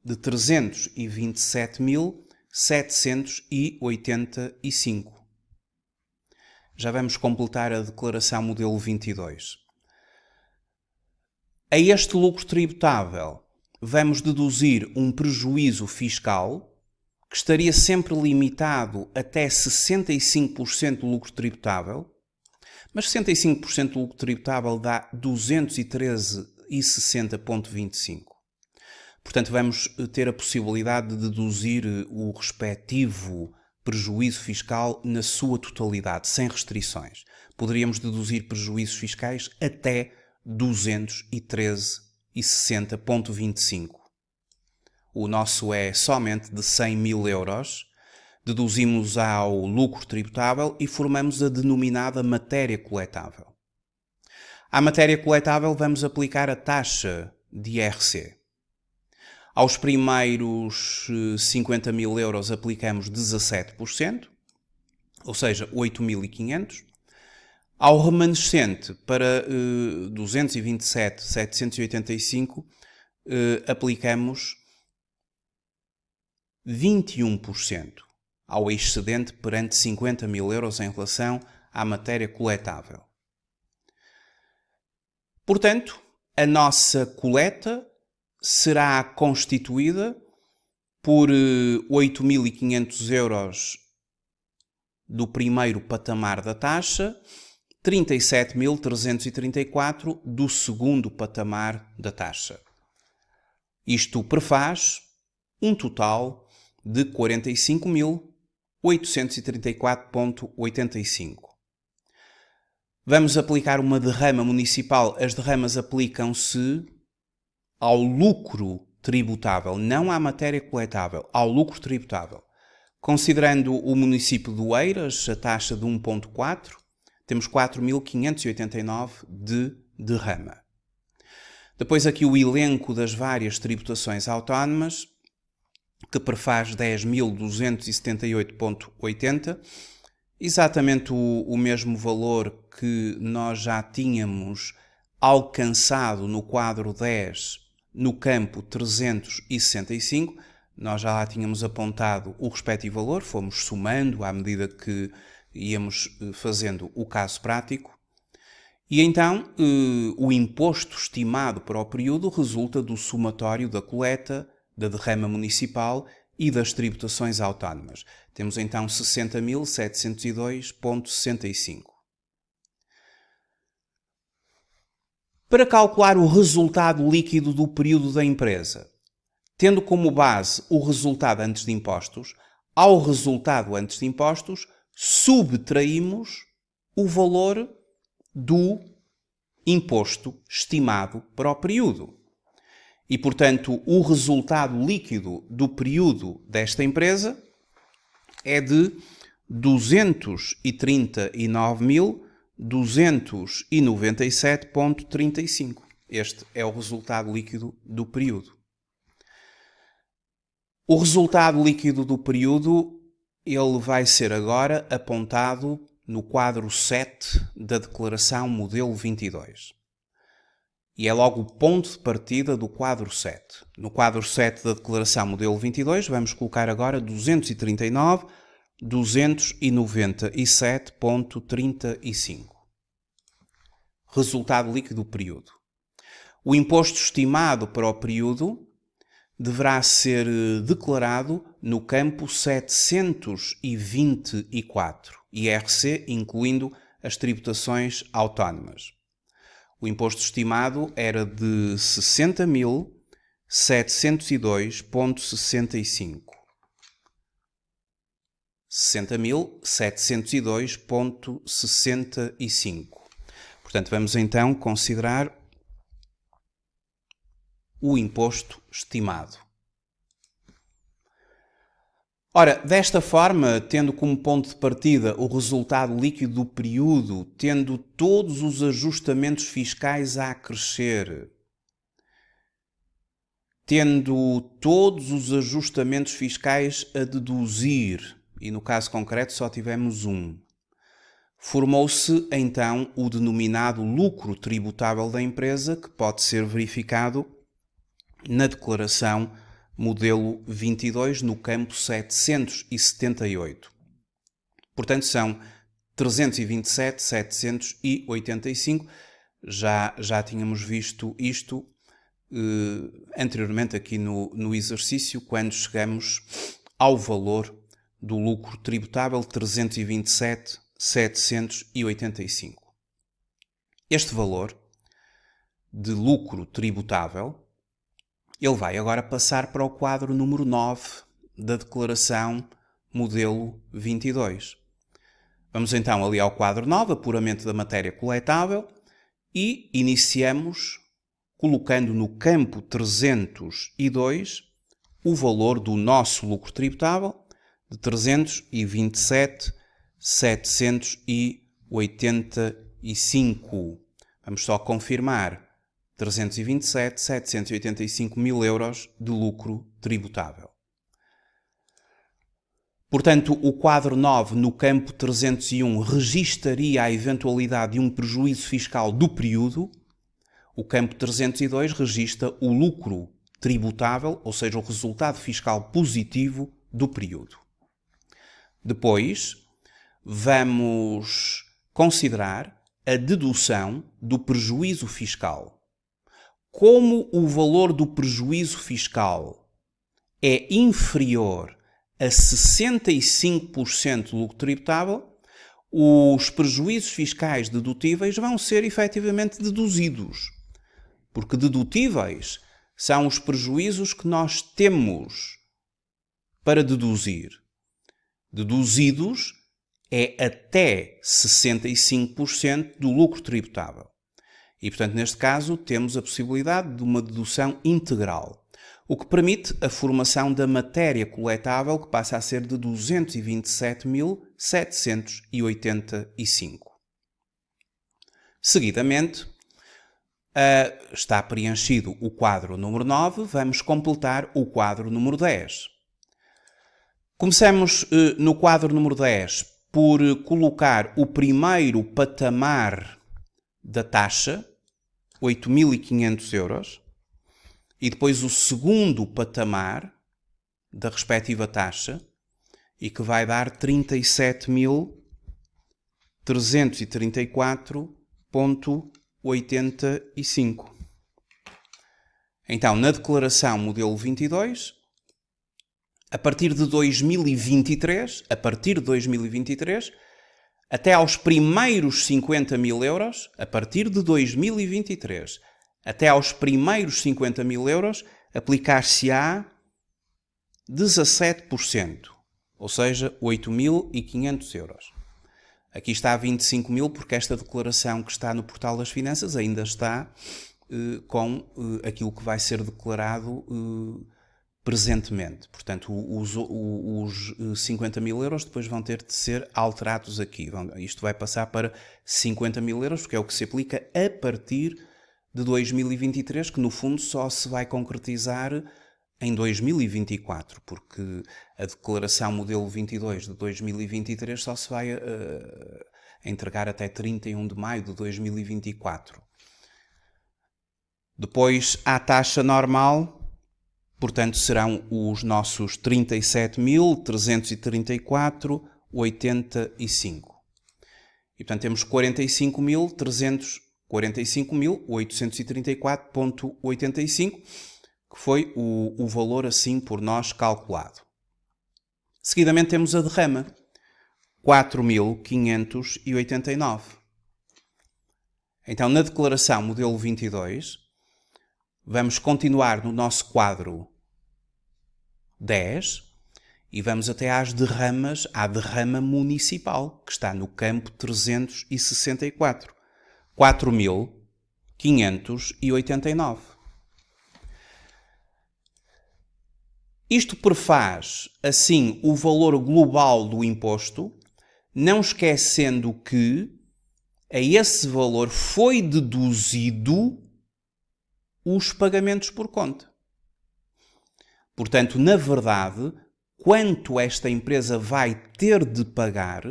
de 327.785. Já vamos completar a declaração modelo 22. A este lucro tributável, vamos deduzir um prejuízo fiscal que estaria sempre limitado até 65% do lucro tributável, mas 65% do lucro tributável dá 213,60,25. Portanto, vamos ter a possibilidade de deduzir o respectivo prejuízo fiscal na sua totalidade, sem restrições. Poderíamos deduzir prejuízos fiscais até 213,60,25. O nosso é somente de 100 mil euros. Deduzimos ao lucro tributável e formamos a denominada matéria coletável. À matéria coletável vamos aplicar a taxa de IRC. Aos primeiros 50 mil euros aplicamos 17%, ou seja, 8.500. Ao remanescente, para 227.785, aplicamos 21%. Ao excedente perante 50 mil euros em relação à matéria coletável. Portanto, a nossa coleta será constituída por 8.500 euros do primeiro patamar da taxa, 37.334 do segundo patamar da taxa. Isto prefaz um total de 45.834,85. Vamos aplicar uma derrama municipal. As derramas aplicam-se ao lucro tributável, não à matéria coletável, ao lucro tributável. Considerando o município de Oeiras, a taxa de 1,4, temos 4.589 de derrama. Depois aqui o elenco das várias tributações autónomas, que prefaz 10.278,80, exatamente o mesmo valor que nós já tínhamos alcançado no quadro 10, no campo 365, nós já lá tínhamos apontado o respectivo valor, fomos somando à medida que íamos fazendo o caso prático, e então o imposto estimado para o período resulta do somatório da coleta, da derrama municipal e das tributações autónomas. Temos então 60.702,65. Para calcular o resultado líquido do período da empresa, tendo como base o resultado antes de impostos, ao resultado antes de impostos, subtraímos o valor do imposto estimado para o período. E, portanto, o resultado líquido do período desta empresa é de 239.297,35. Este é o resultado líquido do período. O resultado líquido do período, ele vai ser agora apontado no quadro 7 da declaração modelo 22. E é logo o ponto de partida do quadro 7. No quadro 7 da declaração modelo 22, vamos colocar agora 239.297.35. Resultado líquido do período. O imposto estimado para o período deverá ser declarado no campo 724, IRC, incluindo as tributações autónomas. O imposto estimado era de 60.702,65. 60.702,65. Portanto, vamos então considerar o imposto estimado. Ora, desta forma, tendo como ponto de partida o resultado líquido do período, tendo todos os ajustamentos fiscais a crescer, tendo todos os ajustamentos fiscais a deduzir, e no caso concreto só tivemos um, formou-se então o denominado lucro tributável da empresa, que pode ser verificado na declaração modelo 22, no campo 778. Portanto, são 327.785. Já tínhamos visto isto anteriormente aqui no exercício, quando chegamos ao valor do lucro tributável, 327.785. Este valor de lucro tributável, ele vai agora passar para o quadro número 9 da declaração modelo 22. Vamos então ali ao quadro 9, apuramento da matéria coletável, e iniciamos colocando no campo 302 o valor do nosso lucro tributável de 327.785. Vamos só confirmar. 327.785 mil euros de lucro tributável. Portanto, o quadro 9, no campo 301, registaria a eventualidade de um prejuízo fiscal do período. O campo 302 registra o lucro tributável, ou seja, o resultado fiscal positivo do período. Depois, vamos considerar a dedução do prejuízo fiscal. Como o valor do prejuízo fiscal é inferior a 65% do lucro tributável, os prejuízos fiscais dedutíveis vão ser efetivamente deduzidos. Porque dedutíveis são os prejuízos que nós temos para deduzir. Deduzidos é até 65% do lucro tributável. E, portanto, neste caso, temos a possibilidade de uma dedução integral, o que permite a formação da matéria coletável, que passa a ser de 227.785. Seguidamente, está preenchido o quadro número 9, vamos completar o quadro número 10. Começamos no quadro número 10 por colocar o primeiro patamar da taxa, 8.500 euros, e depois o segundo patamar da respectiva taxa, e que vai dar 37.334,85. Então, na declaração modelo 22, a partir de 2023, até aos primeiros 50 mil euros, a partir de 2023, até aos primeiros 50 mil euros, aplicar-se-á 17%, ou seja, 8.500 euros. Aqui está 25 mil, porque esta declaração que está no Portal das Finanças ainda está com aquilo que vai ser declarado presentemente. Portanto, os 50 mil euros depois vão ter de ser alterados aqui. Isto vai passar para 50 mil euros, porque é o que se aplica a partir de 2023, que no fundo só se vai concretizar em 2024, porque a declaração modelo 22 de 2023 só se vai entregar até 31 de maio de 2024. Depois, à taxa normal, portanto, serão os nossos 37.334,85. E, portanto, temos 45.834,85, que foi o valor assim por nós calculado. Seguidamente temos a derrama, 4.589. Então, na declaração modelo 22, vamos continuar no nosso quadro 10 e vamos até à derrama municipal, que está no campo 364. 4.589. Isto prefaz, assim, o valor global do imposto, não esquecendo que a esse valor foi deduzido os pagamentos por conta. Portanto, na verdade, quanto esta empresa vai ter de pagar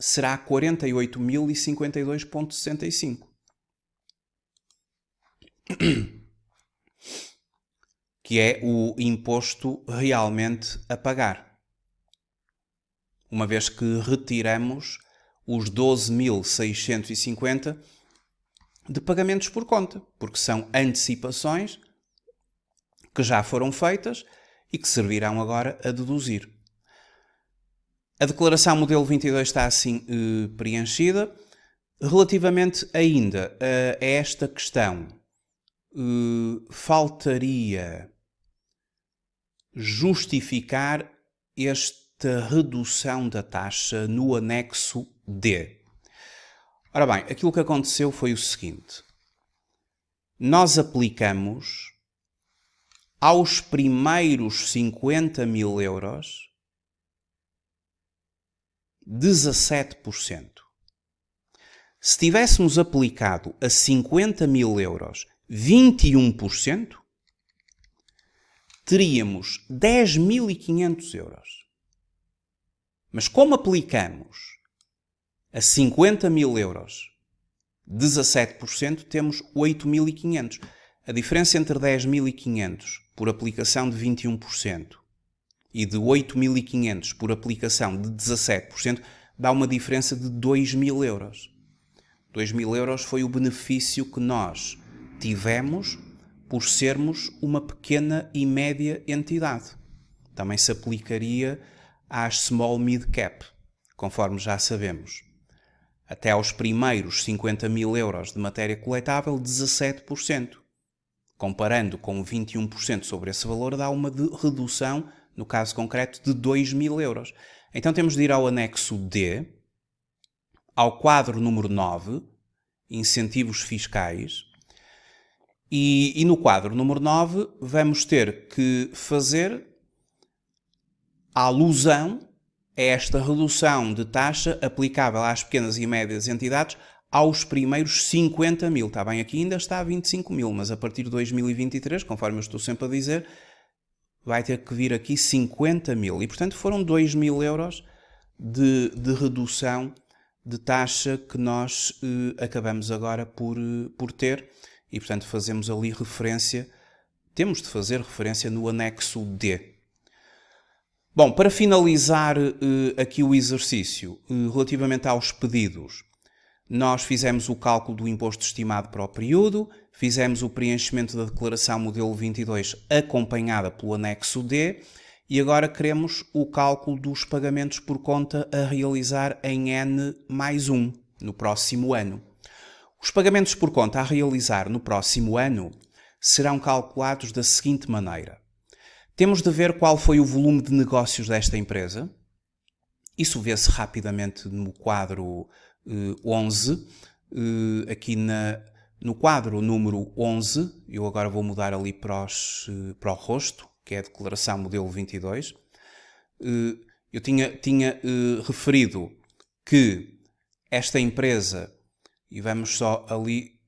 será 48.052,65. Que é o imposto realmente a pagar. Uma vez que retiramos os 12.650 de pagamentos por conta, porque são antecipações que já foram feitas e que servirão agora a deduzir. A declaração modelo 22 está assim preenchida. Relativamente ainda a esta questão, faltaria justificar esta redução da taxa no anexo D. Ora bem, aquilo que aconteceu foi o seguinte. Nós aplicamos aos primeiros 50.000 euros 17%. Se tivéssemos aplicado a 50.000 euros 21%, teríamos 10.500 euros. Mas como aplicamos a 50.000 euros 17%, temos 8.500. A diferença entre 10.500 por aplicação de 21% e de 8.500 por aplicação de 17% dá uma diferença de 2.000 euros. 2.000 euros foi o benefício que nós tivemos por sermos uma pequena e média entidade. Também se aplicaria às small mid cap, conforme já sabemos. Até aos primeiros 50.000 euros de matéria coletável, 17%. Comparando com 21% sobre esse valor, dá uma redução, no caso concreto, de 2.000 euros. Então temos de ir ao anexo D, ao quadro número 9, incentivos fiscais, e no quadro número 9 vamos ter que fazer a alusão a esta redução de taxa aplicável às pequenas e médias entidades aos primeiros 50.000. Está bem, aqui ainda está a 25.000, mas a partir de 2023, conforme eu estou sempre a dizer, vai ter que vir aqui 50.000. E, portanto, foram 2.000 euros de redução de taxa que nós acabamos agora por ter. E, portanto, fazemos ali referência, temos de fazer referência no anexo D. Bom, para finalizar aqui o exercício, relativamente aos pedidos, nós fizemos o cálculo do imposto estimado para o período, fizemos o preenchimento da declaração modelo 22 acompanhada pelo anexo D e agora queremos o cálculo dos pagamentos por conta a realizar em N+1 no próximo ano. Os pagamentos por conta a realizar no próximo ano serão calculados da seguinte maneira. Temos de ver qual foi o volume de negócios desta empresa. Isso vê-se rapidamente no quadro 11. Aqui no quadro número 11, eu agora vou mudar ali para o rosto, que é a declaração modelo 22. Eu tinha referido que esta empresa, e vamos só ali,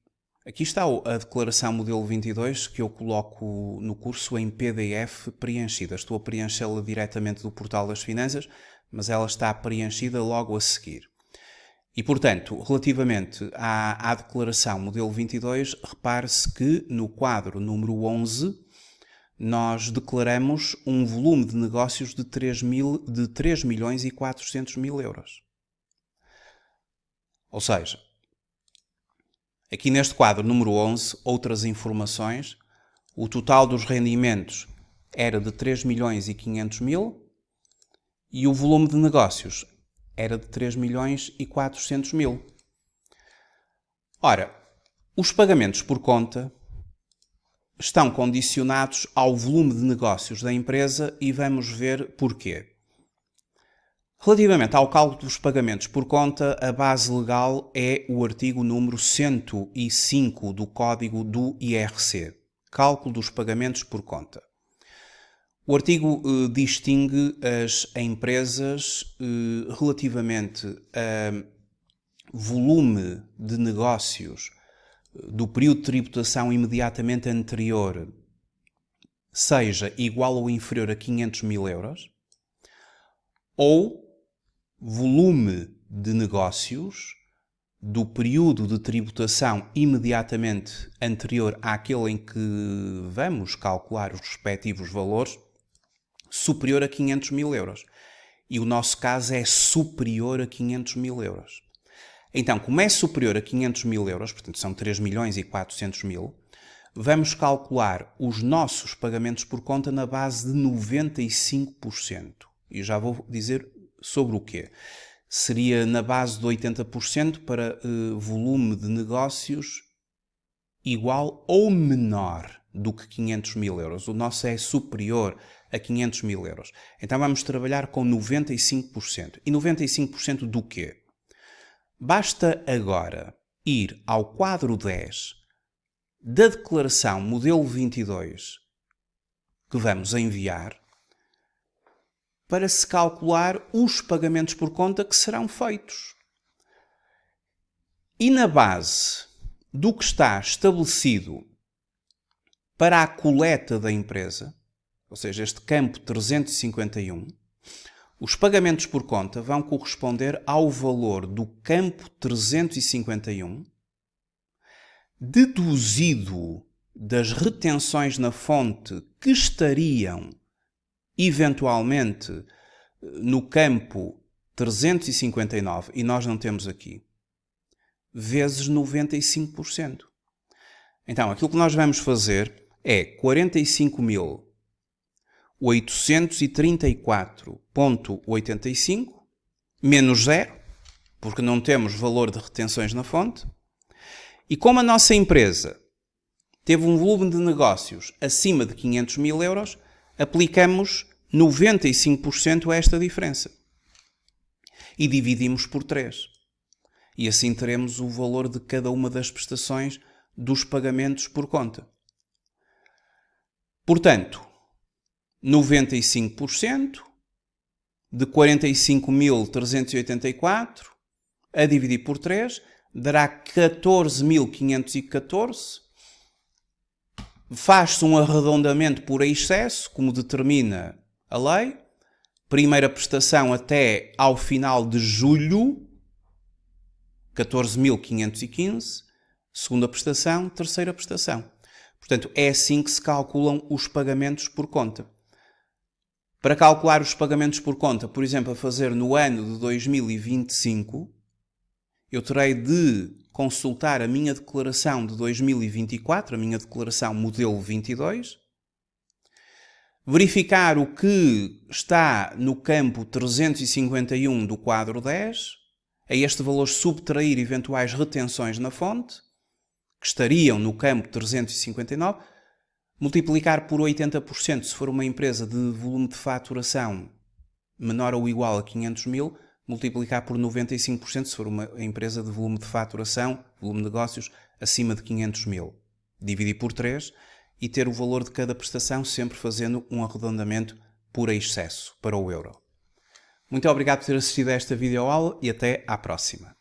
Aqui está a declaração modelo 22 que eu coloco no curso em PDF preenchida. Estou a preenchê-la diretamente do portal das finanças, mas ela está preenchida logo a seguir. E, portanto, relativamente à declaração modelo 22, repare-se que no quadro número 11 nós declaramos um volume de negócios de 3.400.000 euros. Ou seja, aqui neste quadro número 11, outras informações, o total dos rendimentos era de 3.500.000 e o volume de negócios era de 3.400.000. Ora, os pagamentos por conta estão condicionados ao volume de negócios da empresa e vamos ver porquê. Relativamente ao cálculo dos pagamentos por conta, a base legal é o artigo número 105 do Código do IRC, Cálculo dos Pagamentos por Conta. O artigo distingue as empresas relativamente a volume de negócios do período de tributação imediatamente anterior seja igual ou inferior a 500.000 euros, ou volume de negócios do período de tributação imediatamente anterior àquele em que vamos calcular os respectivos valores, superior a 500.000 euros. E o nosso caso é superior a 500.000 euros. Então, como é superior a 500.000 euros, portanto são 3.400.000, vamos calcular os nossos pagamentos por conta na base de 95%. E já vou dizer sobre o quê. Seria na base de 80% para volume de negócios igual ou menor do que 500.000 euros. O nosso é superior a 500.000 euros. Então vamos trabalhar com 95%. E 95% do quê? Basta agora ir ao quadro 10 da declaração modelo 22 que vamos enviar para se calcular os pagamentos por conta que serão feitos. E na base do que está estabelecido para a coleta da empresa, ou seja, este campo 351, os pagamentos por conta vão corresponder ao valor do campo 351 deduzido das retenções na fonte que estariam eventualmente no campo 359, e nós não temos aqui, vezes 95%. Então, aquilo que nós vamos fazer é 45.834,85 menos 0, porque não temos valor de retenções na fonte, e como a nossa empresa teve um volume de negócios acima de 500.000 euros, aplicamos 95% a esta diferença. E dividimos por 3. E assim teremos o valor de cada uma das prestações dos pagamentos por conta. Portanto, 95% de 45.384 a dividir por 3 dará 14.514. Faz-se um arredondamento por excesso, como determina a lei. Primeira prestação até ao final de julho, 14.515. Segunda prestação, terceira prestação. Portanto, é assim que se calculam os pagamentos por conta. Para calcular os pagamentos por conta, por exemplo, a fazer no ano de 2025, eu terei de consultar a minha declaração de 2024, a minha declaração modelo 22, verificar o que está no campo 351 do quadro 10, a este valor subtrair eventuais retenções na fonte, que estariam no campo 359, multiplicar por 80% se for uma empresa de volume de faturação menor ou igual a 500.000, multiplicar por 95% se for uma empresa de volume de faturação, volume de negócios, acima de 500.000. Dividir por 3 e ter o valor de cada prestação, sempre fazendo um arredondamento por excesso para o euro. Muito obrigado por ter assistido a esta videoaula e até à próxima.